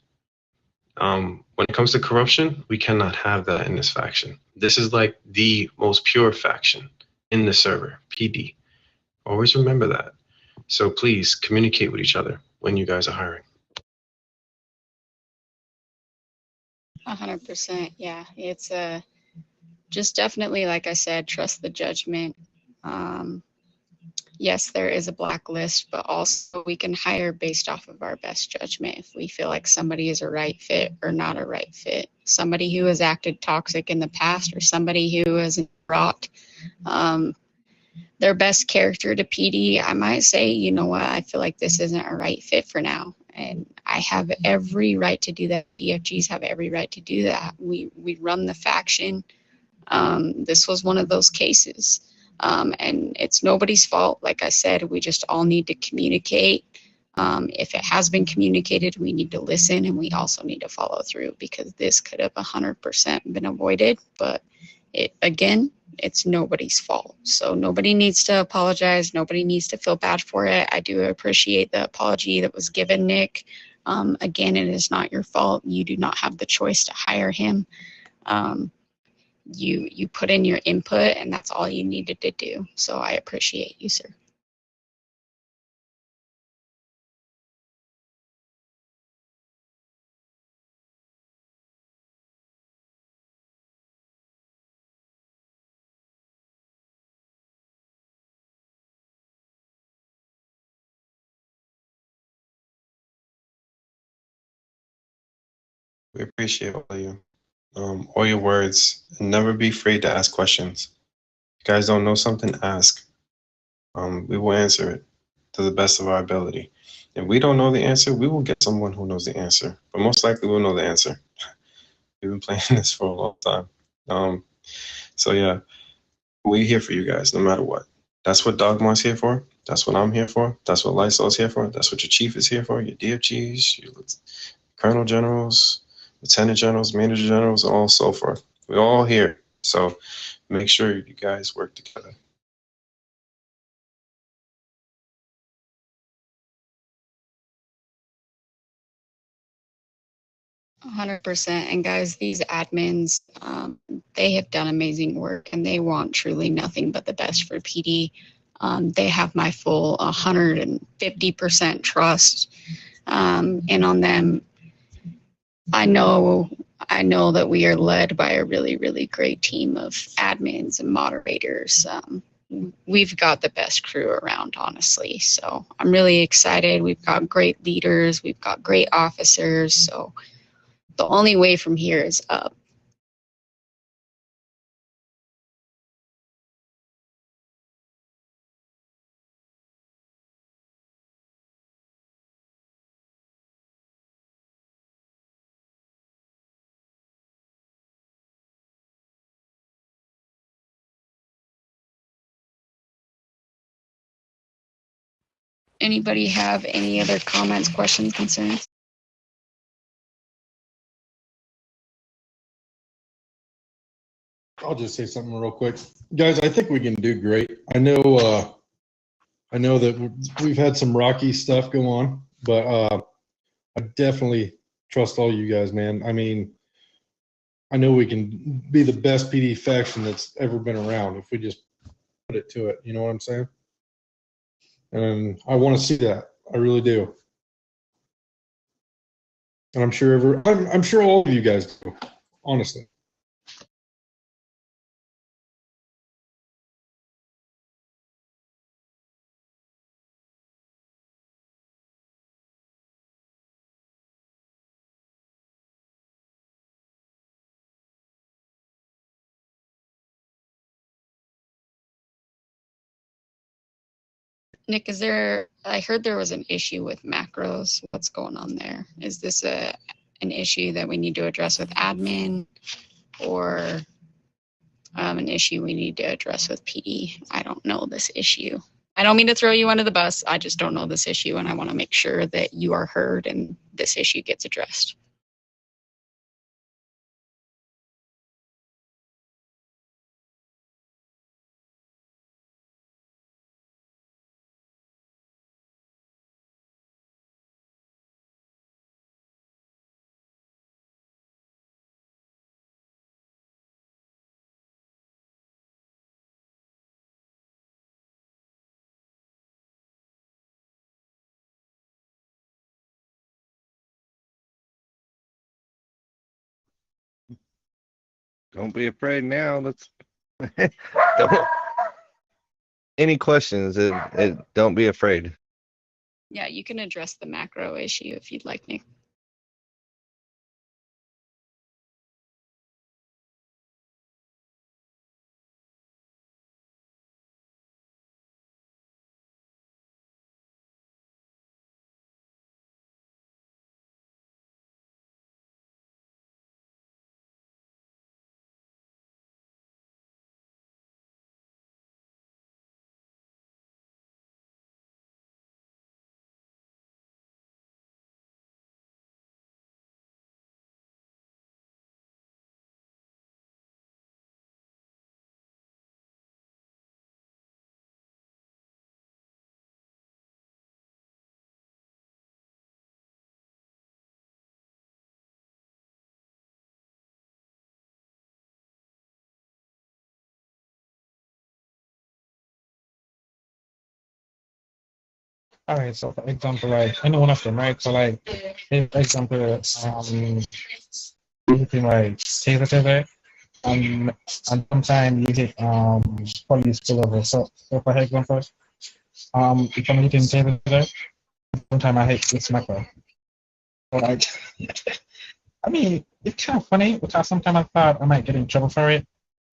When it comes to corruption, we cannot have that in this faction. This is like the most pure faction in the server, PD. Always remember that. So please communicate with each other when you guys are hiring. 100%. Yeah, it's just definitely, like I said, trust the judgment. Yes, there is a blacklist, but also we can hire based off of our best judgment if we feel like somebody is a right fit or not a right fit. Somebody who has acted toxic in the past or somebody who has brought their best character to PD, I might say, you know what, I feel like this isn't a right fit for now. And I have every right to do that. DFGs have every right to do that. We run the faction. This was one of those cases. And it's nobody's fault. Like I said, we just all need to communicate. If it has been communicated, we need to listen, and we also need to follow through, because this could have 100% been avoided. But it's nobody's fault. So nobody needs to apologize. Nobody needs to feel bad for it. I do appreciate the apology that was given, Nick. Again, it is not your fault. You do not have the choice to hire him. You put in your input, and that's all you needed to do. So I appreciate you, sir. We appreciate all your words, and never be afraid to ask questions. If you guys don't know something, ask. We will answer it to the best of our ability. If we don't know the answer, we will get someone who knows the answer. But most likely, we'll know the answer. We've been playing this for a long time. So yeah, we're here for you guys, no matter what. That's what Dogma's here for. That's what I'm here for. That's what Lysol's here for. That's what your chief is here for. Your DFGs, your colonel generals, lieutenant generals, major generals, and all so forth. We're all here. So make sure you guys work together. 100%. And guys, these admins, they have done amazing work and they want truly nothing but the best for PD. They have my full 150% trust in on them. I know that we are led by a really, really great team of admins and moderators. We've got the best crew around, honestly. So I'm really excited. We've got great leaders. We've got great officers. So the only way from here is up. Anybody have any other comments, questions, concerns? I'll just say something real quick, guys. I think we can do great. I know that we've had some rocky stuff go on, but I definitely trust all you guys, man. I mean, I know we can be the best PD faction that's ever been around if we just put it to it. You know what I'm saying? And I want to see that. I really do. And I'm sure I'm sure all of you guys do, honestly. Nick, I heard there was an issue with macros. What's going on there? Is this an issue that we need to address with admin or an issue we need to address with PD? I don't know this issue. I don't mean to throw you under the bus. I just don't know this issue and I want to make sure that you are heard and this issue gets addressed. Don't be afraid now. Let's don't, any questions, don't be afraid. Yeah, you can address the macro issue if you'd like, Nick. All right, so for example, like any one of them, right? So like, if, for example, you can like taser, and sometimes you hit police pull over. So for example, if I'm hitting taser, sometimes I hit this macro. So like, I mean, it's kind of funny because sometimes I thought I might get in trouble for it.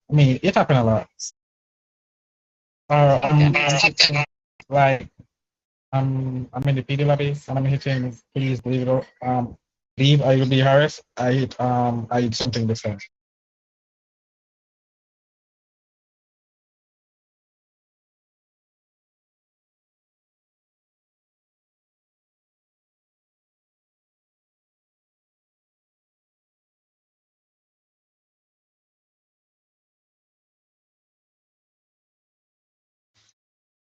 I mean, it happened a lot. Like, I'm in the PD lobby and I'm hitting, please leave it, leave, I will be harassed. I hit something different.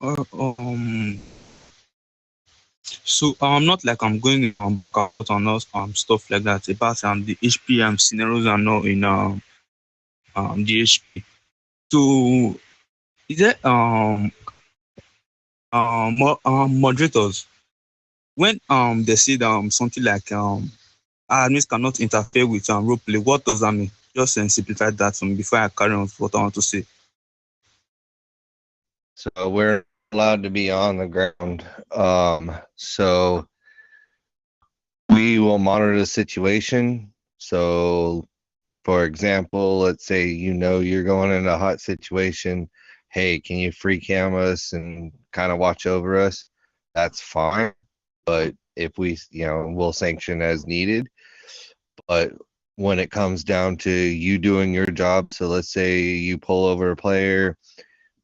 Uh, um, so not like I'm going out on us stuff like that about the HPM scenarios and all in the HP. So is there moderators when they said something like admins cannot interfere with role play, what does that mean? Just simplify that for me before I carry on with what I want to say. So we're allowed to be on the ground. So we will monitor the situation. So, for example, let's say you're going in a hot situation. Hey, can you free cam us and kind of watch over us? That's fine. But if we'll sanction as needed. But when it comes down to you doing your job, so let's say you pull over a player,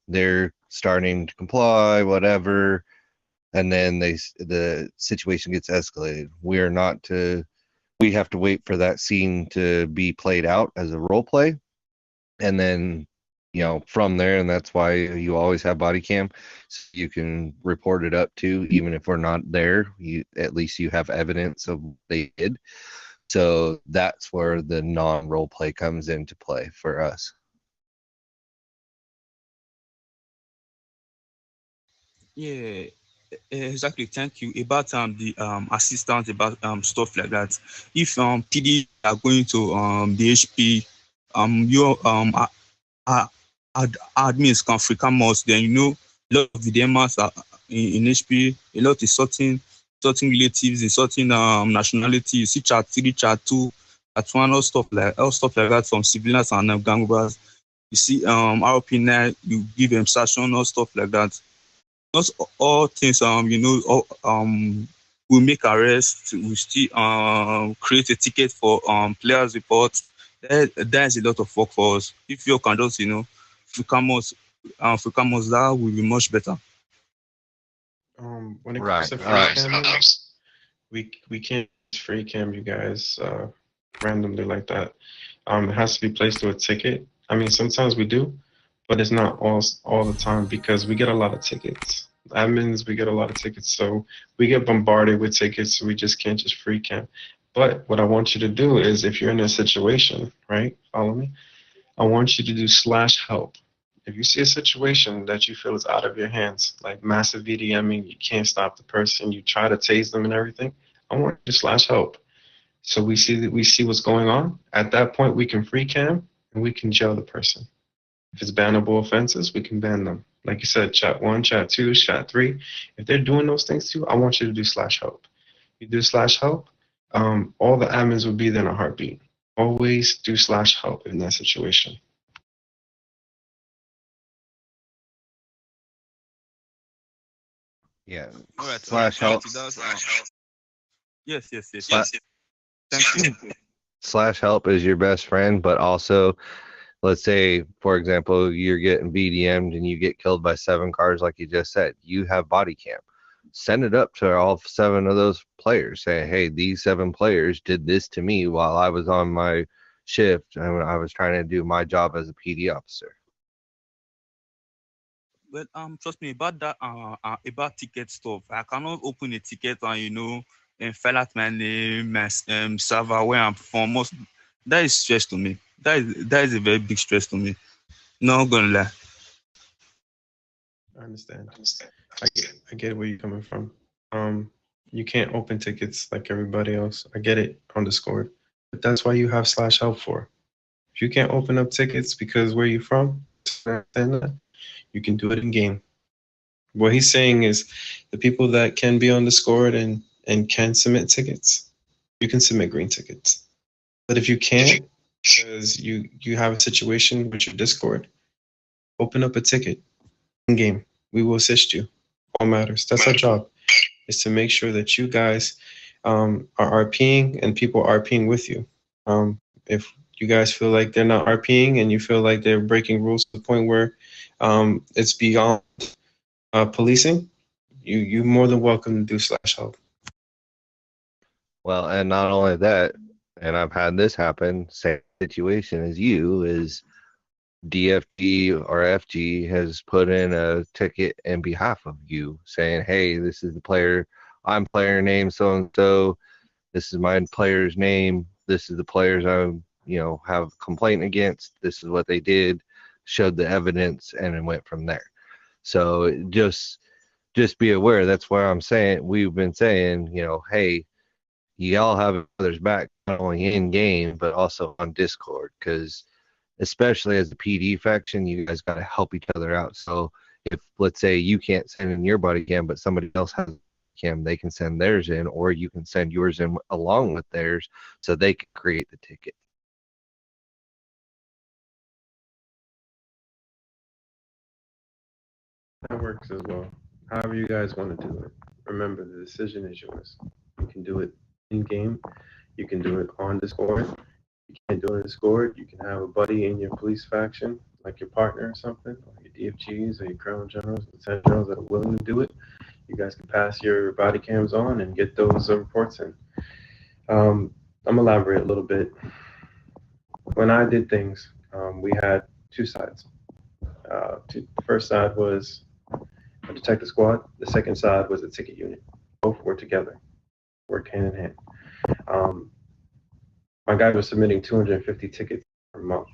they're starting to comply, whatever, and then the situation gets escalated. We have to wait for that scene to be played out as a role play, and then from there, and that's why you always have body cam, so you can report it up to, even if we're not there, at least you have evidence of what they did. So that's where the non-role play comes into play for us. Yeah, exactly. Thank you. About the assistant, about stuff like that. If PD are going to the HP, your admins can free come out, then a lot of VDMers are in HP, a lot is sorting relatives, in sorting nationality. You see chat 3, chat 2, chat 1, all stuff like that from civilians and gang members. You see RP9, you give them session, all stuff like that. Not all things we make arrests, we still create a ticket for players report. That is a lot of work for us. If you can just come us that will be much better. When it Right. comes to free camming, we can't just free cam you guys randomly like that. It has to be placed to a ticket. I mean, sometimes we do, but it's not all the time because we get a lot of tickets. Admins, we get a lot of tickets, so we get bombarded with tickets. So we just can't just free cam. But what I want you to do is, if you're in a situation, right? Follow me. I want you to do /help. If you see a situation that you feel is out of your hands, like massive VDMing, you can't stop the person, you try to tase them and everything, I want you to /help. So we see what's going on. At that point, we can free cam and we can jail the person. If it's bannable offenses, we can ban them. Like you said, chat 1, chat 2, chat 3. If they're doing those things too, I want you to do /help. You do /help, all the admins will be there in a heartbeat. Always do /help in that situation. Yeah. All right. /help. Yes. Thank you. /help is your best friend, but also, let's say, for example, you're getting VDM'd and you get killed by 7 cars, like you just said. You have body cam. Send it up to all 7 of those players. Say, hey, these 7 players did this to me while I was on my shift and I was trying to do my job as a PD officer. Well, trust me about that. About ticket stuff, I cannot open a ticket and fill out my name, my server where I'm from. That is stress to me. That is a very big stress to me. Not gonna lie. I understand. I get where you're coming from. You can't open tickets like everybody else. I get it on Discord, but that's why you have /help for. If you can't open up tickets because where you're from, you can do it in game. What he's saying is the people that can be on Discord and can submit tickets, you can submit green tickets. But if you can't, because you have a situation with your Discord, open up a ticket in game. We will assist you. All matters. That's our job, is to make sure that you guys are RPing and people are RPing with you. If you guys feel like they're not RPing and you feel like they're breaking rules to the point where it's beyond policing, you're more than welcome to do /help. Well, and not only that, and I've had this happen, same situation as you, is DFG or FG has put in a ticket in behalf of you saying, hey, this is the player, I'm player name so and so, this is my player's name, this is the players I have a complaint against, this is what they did, showed the evidence, and it went from there. So just be aware. That's why we've been saying, hey, you all have each other's back, not only in game but also on Discord, because especially as the PD faction, you guys got to help each other out. So if, let's say, you can't send in your buddy cam, but somebody else has cam, they can send theirs in, or you can send yours in along with theirs, so they can create the ticket. That works as well. However you guys want to do it. Remember, the decision is yours. You can do it in game. You can do it on Discord. You can't do it in Discord. You can have a buddy in your police faction, like your partner or something, or your DFGs or your colonel generals, lieutenant generals that are willing to do it. You guys can pass your body cams on and get those reports in. I'm gonna elaborate a little bit. When I did things, we had two sides. The first side was a detective squad. The second side was a ticket unit. Both were together, worked hand in hand. My guy was submitting 250 tickets per month.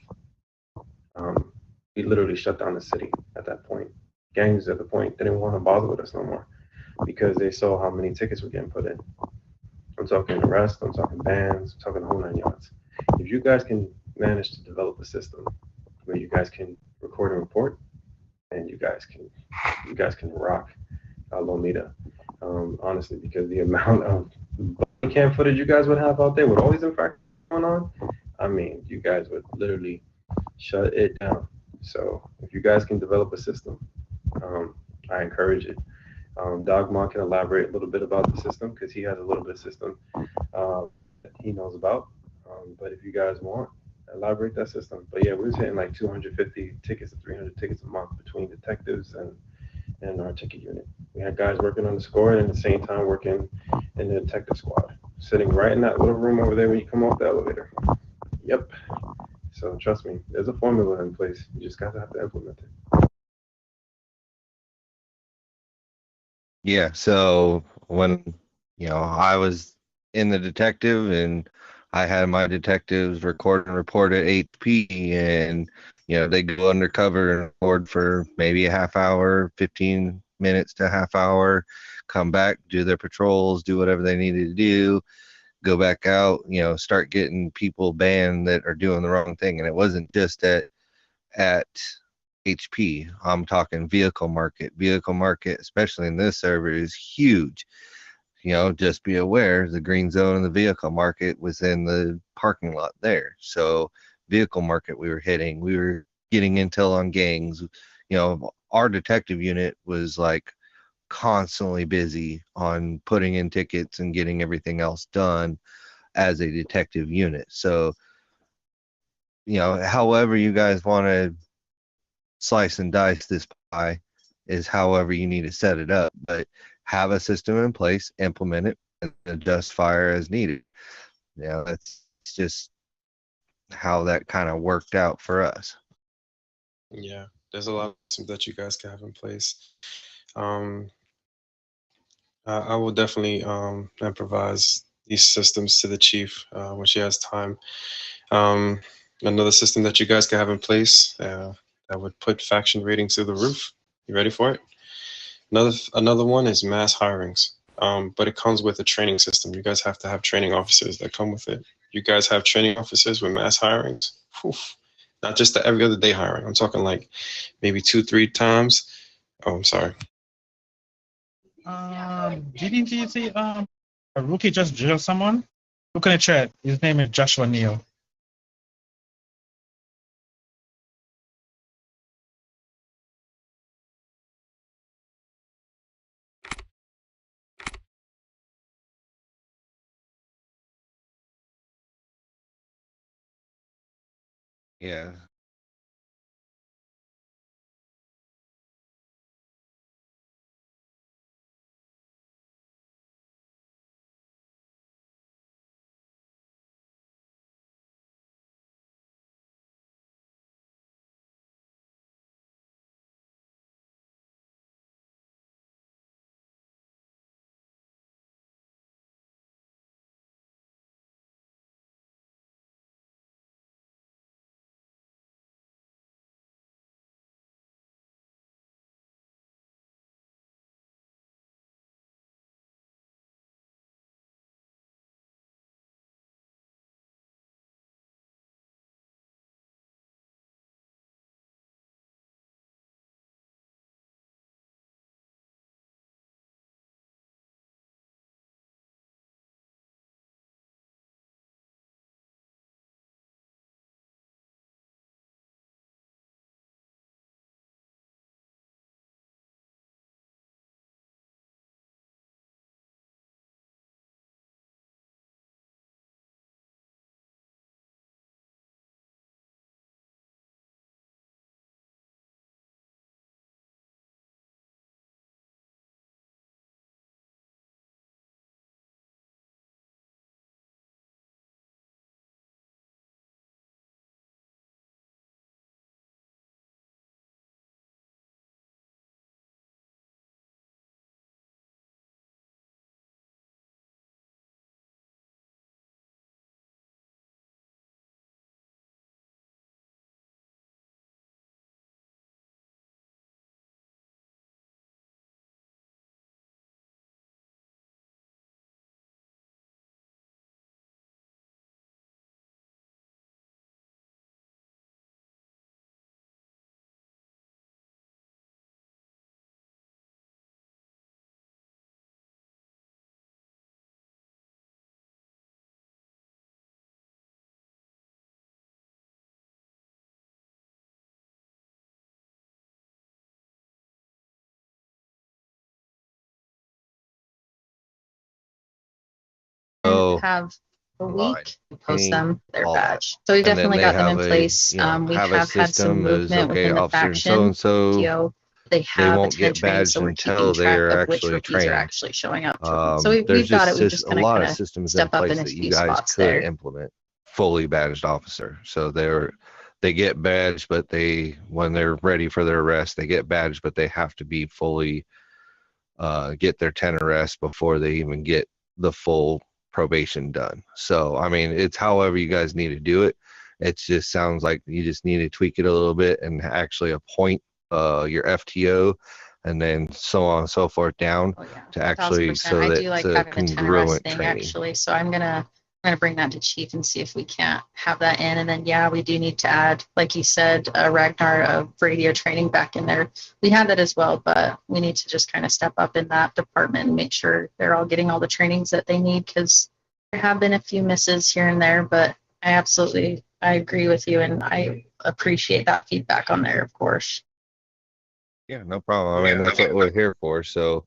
We literally shut down the city at that point. Gangs at the point didn't want to bother with us no more because they saw how many tickets were getting put in. I'm talking arrests, I'm talking bans, I'm talking the whole 9 yards. If you guys can manage to develop a system where you guys can record and report, and you guys can rock Lomita, honestly, because the amount of body cam footage you guys would have out there with all these infractions going on, I mean, you guys would literally shut it down. So if you guys can develop a system, I encourage it. Dogma can elaborate a little bit about the system because he has a little bit of system that he knows about. But if you guys want, elaborate that system. But yeah, we was hitting like 250 tickets to 300 tickets a month between detectives and our ticket unit. We had guys working on the score and at the same time working in the detective squad, sitting right in that little room over there when you come off the elevator. Yep. So trust me, there's a formula in place. You just gotta have to implement it. Yeah, so when I was in the detective and I had my detectives record and report at HP, and they go undercover and record for maybe a half hour, 15 minutes to a half hour, come back, do their patrols, do whatever they needed to do, go back out, start getting people banned that are doing the wrong thing. And it wasn't just at HP. I'm talking vehicle market, especially in this server, is huge. Just be aware the green zone in the vehicle market was in the parking lot there. So vehicle market we were getting intel on gangs. Our detective unit was like constantly busy on putting in tickets and getting everything else done as a detective unit. So, however you guys want to slice and dice this pie is however you need to set it up, but have a system in place, implement it, and adjust fire as needed. That's just how that kind of worked out for us. Yeah, there's a lot of systems that you guys can have in place. I will definitely improvise these systems to the chief when she has time. Another system that you guys can have in place that would put faction ratings through the roof. You ready for it? Another one is mass hirings, but it comes with a training system. You guys have to have training officers that come with it. You guys have training officers with mass hirings. Oof. Not just the every other day hiring. I'm talking like maybe 2-3 times. Oh, I'm sorry. Didn't you see a rookie just jail someone? Look in the chat. His name is Joshua Neal. Yeah. And Oh, have a online. week to post Any, them their all that. badge. So we And then definitely they got them have in a, place. you know, We have a have had some system is movement okay, within the officer and so faction. and so. PTO. They They have won't attended get training, badged so we're until keeping track they're of which actually rookies are trained. actually showing up to them. So There's we've got it. We've just just a kind lot of of systems in step up in place a that you few guys spots could there. implement. Fully badged officer, so they get badged, but when they're ready for their arrest, they get badged, but they have to be fully get their 10 arrests before they even get the full probation done. So I mean, it's however you guys need to do it. It just sounds like you just need to tweak it a little bit and actually appoint your FTO, and then so on and so forth down Oh yeah, to actually 1000%. so I that do like it's a having the 10 arrest congruent thing training. actually. So I'm gonna bring that to chief and see if we can't have that in. And then yeah, we do need to add, like you said, Ragnar radio training back in there. We had that as well, but we need to just kind of step up in that department and make sure they're all getting all the trainings that they need, because there have been a few misses here and there. But I agree with you, and I appreciate that feedback on there, of course. Yeah, no problem. I mean, that's what we're here for. So,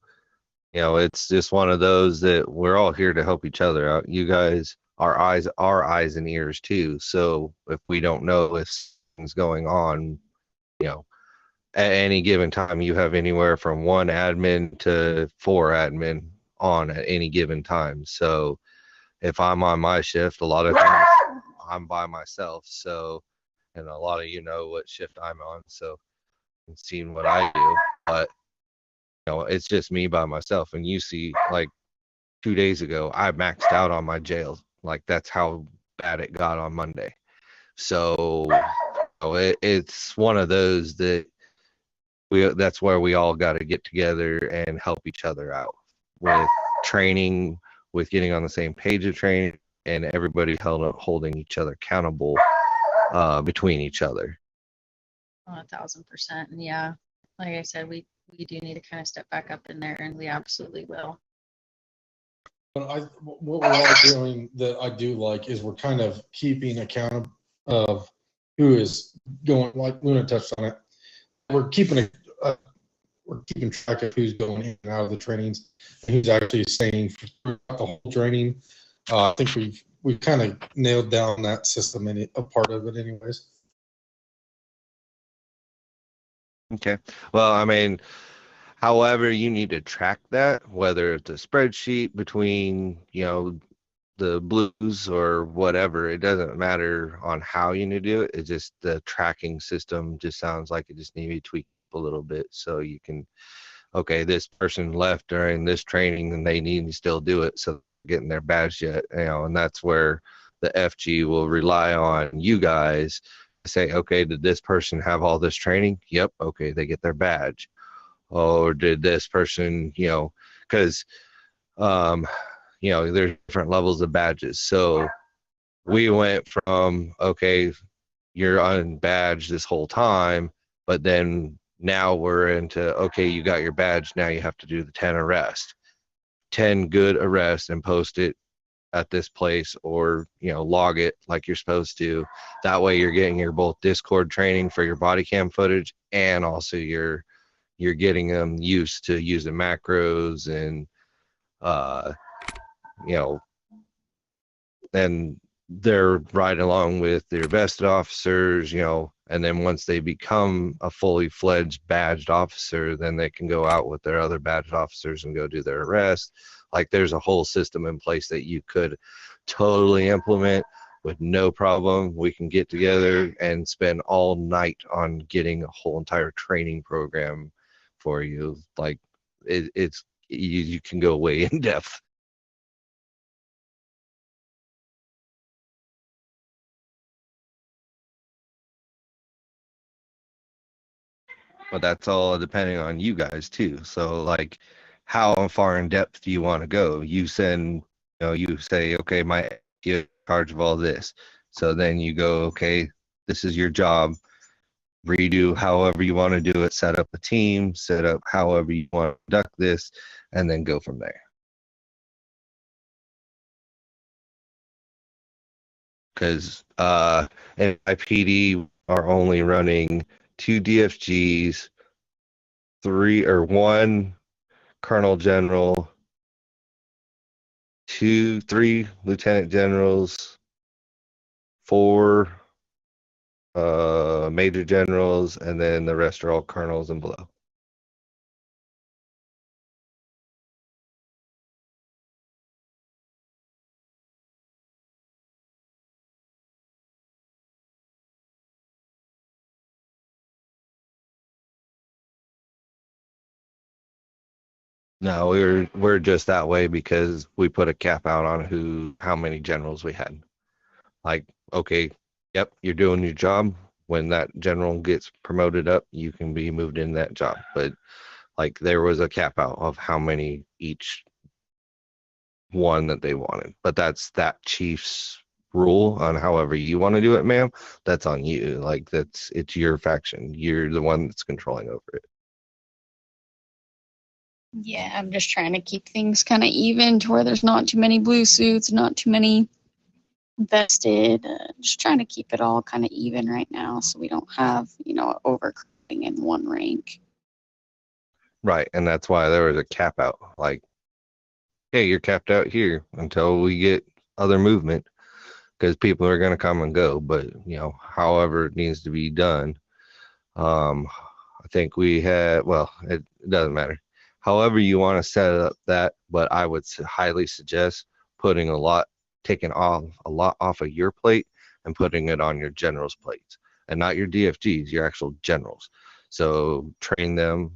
you know, it's just one of those that we're all here to help each other out. You guys are eyes and ears too. So if we don't know if something's going on, you know, at any given time, you have anywhere from 1 admin to 4 admin on at any given time. So if I'm on my shift, a lot of times I'm by myself. So, and a lot of you know what shift I'm on. So, and seeing what I do, but you know, it's just me by myself. And you see, like 2 days ago, I maxed out on my jail. Like that's how bad it got on Monday. So it's one of those that that's where we all got to get together and help each other out with training, with getting on the same page of training, and everybody holding each other accountable between each other. 1000%. And yeah, like I said, we do need to kind of step back up in there, and we absolutely will. But what we're all doing that I do like is we're kind of keeping account of who is going, like Luna touched on it. We're keeping track of who's going in and out of the trainings and who's actually staying throughout the whole training. I think we've kind of nailed down that system and a part of it anyways. Okay. Well, I mean, however you need to track that, whether it's a spreadsheet between, the blues or whatever, it doesn't matter on how you need to do it. It's just the tracking system just sounds like it just needs to be tweaked a little bit so you can, okay, this person left during this training and they need to still do it, so they're getting their badge yet, and that's where the FG will rely on you guys to say, okay, did this person have all this training? Yep. Okay, they get their badge. Or did this person, because there's different levels of badges. So we went from, okay, you're unbadged this whole time, but then now we're into, okay, you got your badge, now you have to do the 10 arrest. 10 good arrests and post it at this place, or log it like you're supposed to. That way you're getting your both Discord training for your body cam footage, and also you're getting them used to using macros and and they're riding along with their vested officers, and then once they become a fully fledged badged officer, then they can go out with their other badged officers and go do their arrest. Like, there's a whole system in place that you could totally implement with no problem. We can get together and spend all night on getting a whole entire training program for you. Like, it's you can go way in depth. But that's all depending on you guys too. So, like, how far in depth do you want to go? You send, you say, okay, you're in charge of all this. So then you go, okay, this is your job. Redo however you want to do it. Set up a team. Set up however you want to conduct this, and then go from there. Because NYPD are only running 2 DFGs, 1 Colonel General, 3 Lieutenant Generals, 4 Major Generals, and then the rest are all Colonels and below. No, we're just that way because we put a cap out on how many generals we had. Like, okay, yep, you're doing your job. When that general gets promoted up, you can be moved in that job. But like, there was a cap out of how many each one that they wanted. But that's that chief's rule on however you want to do it, ma'am. That's on you. Like, it's your faction. You're the one that's controlling over it. Yeah, I'm just trying to keep things kind of even to where there's not too many blue suits, not too many vested. Just trying to keep it all kind of even right now so we don't have, overcrowding in one rank. Right, and that's why there was a cap out. Like, hey, you're capped out here until we get other movement, because people are going to come and go. But however it needs to be done. I think we had. Well, it doesn't matter. However you want to set up that, but I would highly suggest taking a lot off of your plate and putting it on your generals' plates, and not your DFGs, your actual generals. So train them,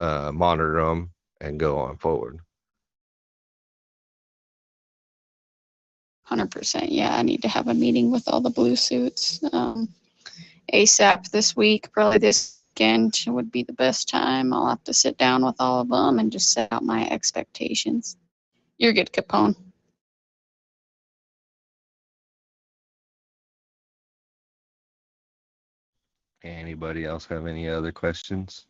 monitor them, and go on forward. 100%. Yeah, I need to have a meeting with all the blue suits ASAP this week. Probably this weekend would be the best time. I'll have to sit down with all of them and just set out my expectations. You're good, Capone. Anybody else have any other questions?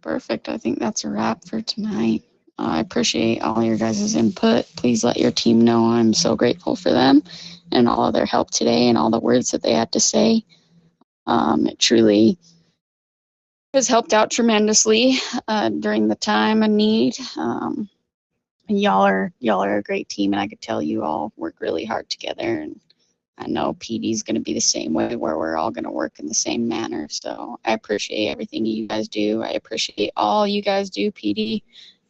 Perfect. I think that's a wrap for tonight. I appreciate all your guys' input. Please let your team know I'm so grateful for them and all of their help today and all the words that they had to say. It truly has helped out tremendously during the time of need. And y'all are a great team, and I could tell you all work really hard together. And I know PD is going to be the same way, where we're all going to work in the same manner. So I appreciate everything you guys do. I appreciate all you guys do, PD.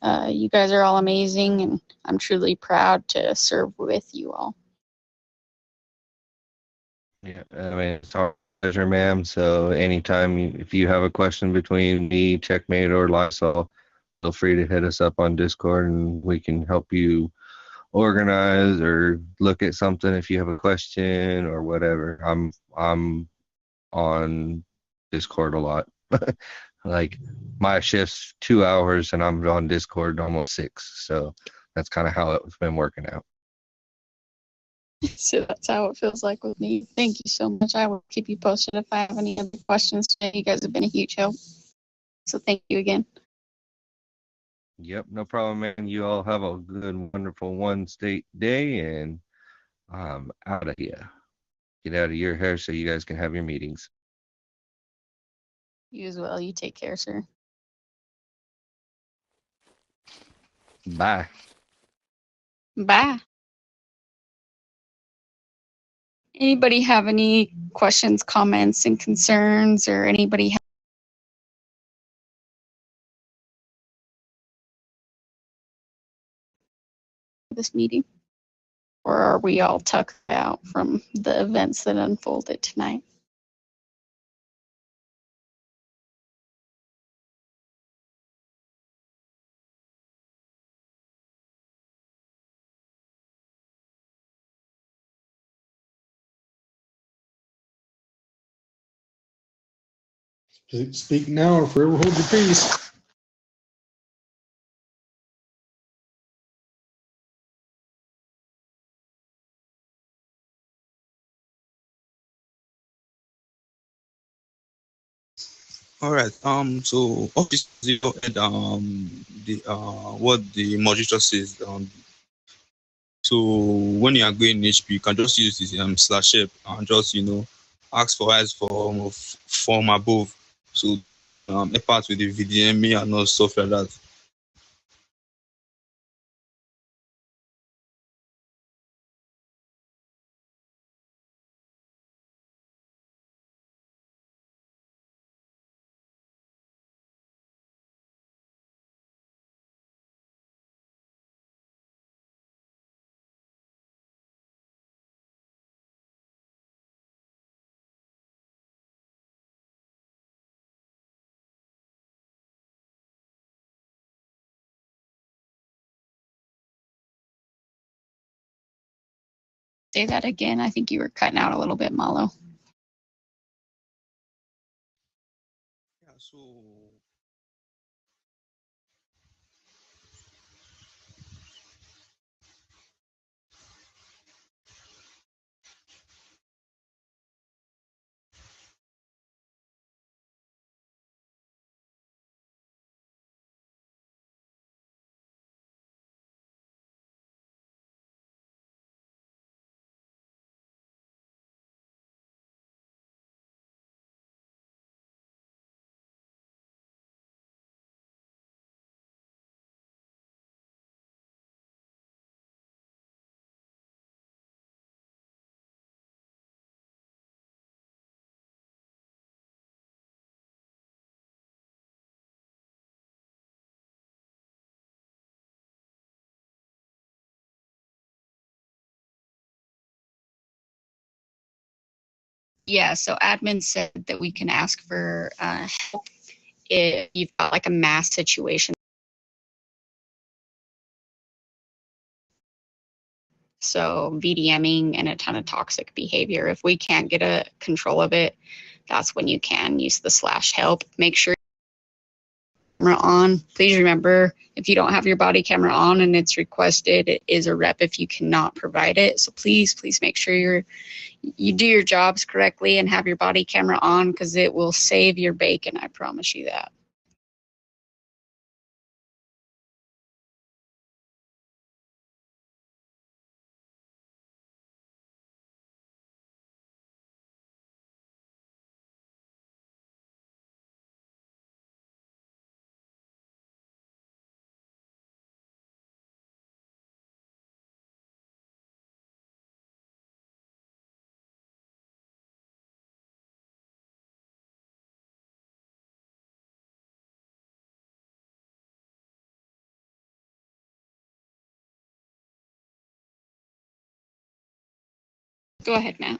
You guys are all amazing, and I'm truly proud to serve with you all. Yeah, I mean, it's our pleasure, ma'am. So anytime if you have a question between me, Checkmate, or Lysol, feel free to hit us up on Discord and we can help you organize or look at something if you have a question or whatever. I'm on Discord a lot. Like my shift's 2 hours and I'm on Discord almost 6. So that's kind of how it's been working out. So that's how it feels like with me. Thank you so much. I will keep you posted if I have any other questions today. You guys have been a huge help. So thank you again. Yep, no problem, man. You all have a good, wonderful one state day, and I'm out of here. Get out of your hair so you guys can have your meetings. You as well. You take care, sir. Bye. Bye. Anybody have any questions, comments, and concerns, or anybody have this meeting? Or are we all tucked out from the events that unfolded tonight? Speak now or forever hold your peace. All right. So Office Zero and the what the moderator says. So when you are going HP, you can just use this /help and just ask for eyes from above. So apart with the VDMA and all stuff like that. Say that again. I think you were cutting out a little bit, Malo. Yeah, so Yeah, so admin said that we can ask for help if you've got like a mass situation. So VDMing and a ton of toxic behavior. If we can't get a control of it, that's when you can use the /help. Make sure camera on. Please remember, if you don't have your body camera on and it's requested, it is a rep if you cannot provide it. So please make sure you do your jobs correctly and have your body camera on, because it will save your bacon. I promise you that. Go ahead, Matt.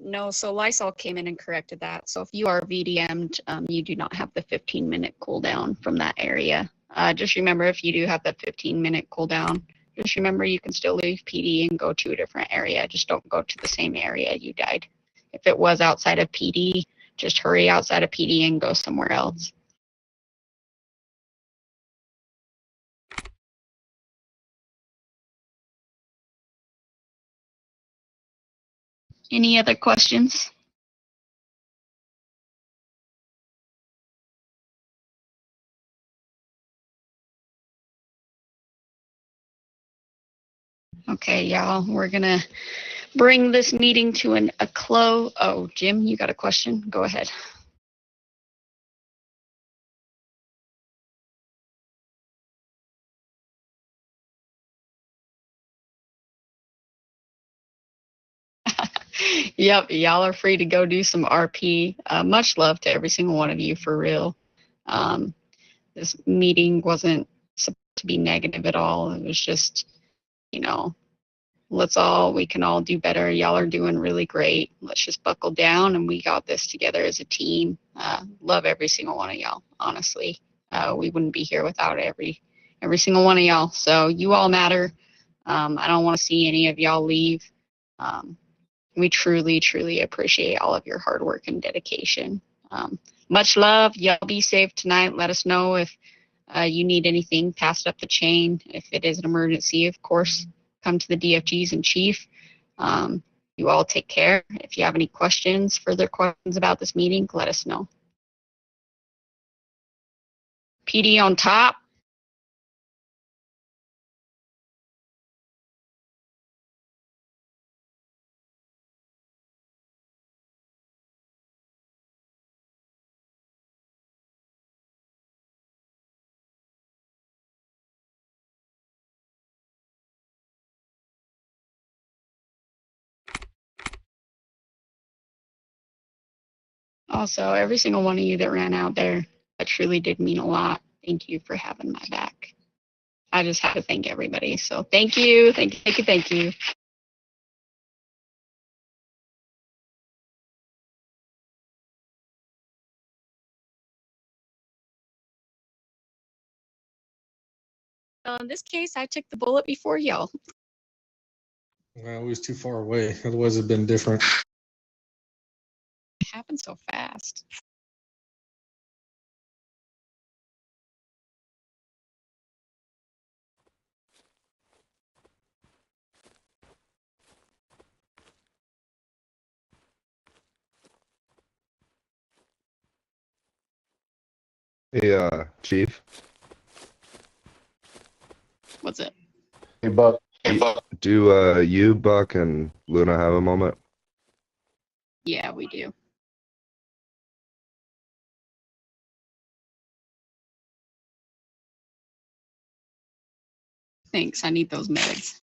No, so Lysol came in and corrected that. So if you are VDM'd, you do not have the 15-minute cooldown from that area. Just remember, if you do have that 15-minute cooldown, just remember you can still leave PD and go to a different area. Just don't go to the same area you died. If it was outside of PD, just hurry outside of PD and go somewhere else. Any other questions? Okay, y'all, we're gonna bring this meeting to a close. Oh, Jim, you got a question? Go ahead. Yep, y'all are free to go do some RP. Much love to every single one of you, for real. This meeting wasn't supposed to be negative at all. It was just, you know, we can all do better. Y'all are doing really great. Let's just buckle down and we got this together as a team. Love every single one of y'all, honestly. We wouldn't be here without every single one of y'all. So you all matter. I don't want to see any of y'all leave. We truly, truly appreciate all of your hard work and dedication. Much love. Y'all be safe tonight. Let us know if you need anything passed up the chain. If it is an emergency, of course, come to the DFGs and Chief. You all take care. If you have any questions, further questions about this meeting, let us know. PD on top. Also, every single one of you that ran out there, that truly did mean a lot. Thank you for having my back. I just have to thank everybody. So thank you, thank you, thank you, thank you. In this case, I took the bullet before y'all. Well, it was too far away. Otherwise, it'd been different. It happened so fast. Hey, Chief. What's it? Hey, Buck. Do you, Buck, and Luna have a moment? Yeah, we do. Thanks. I need those meds.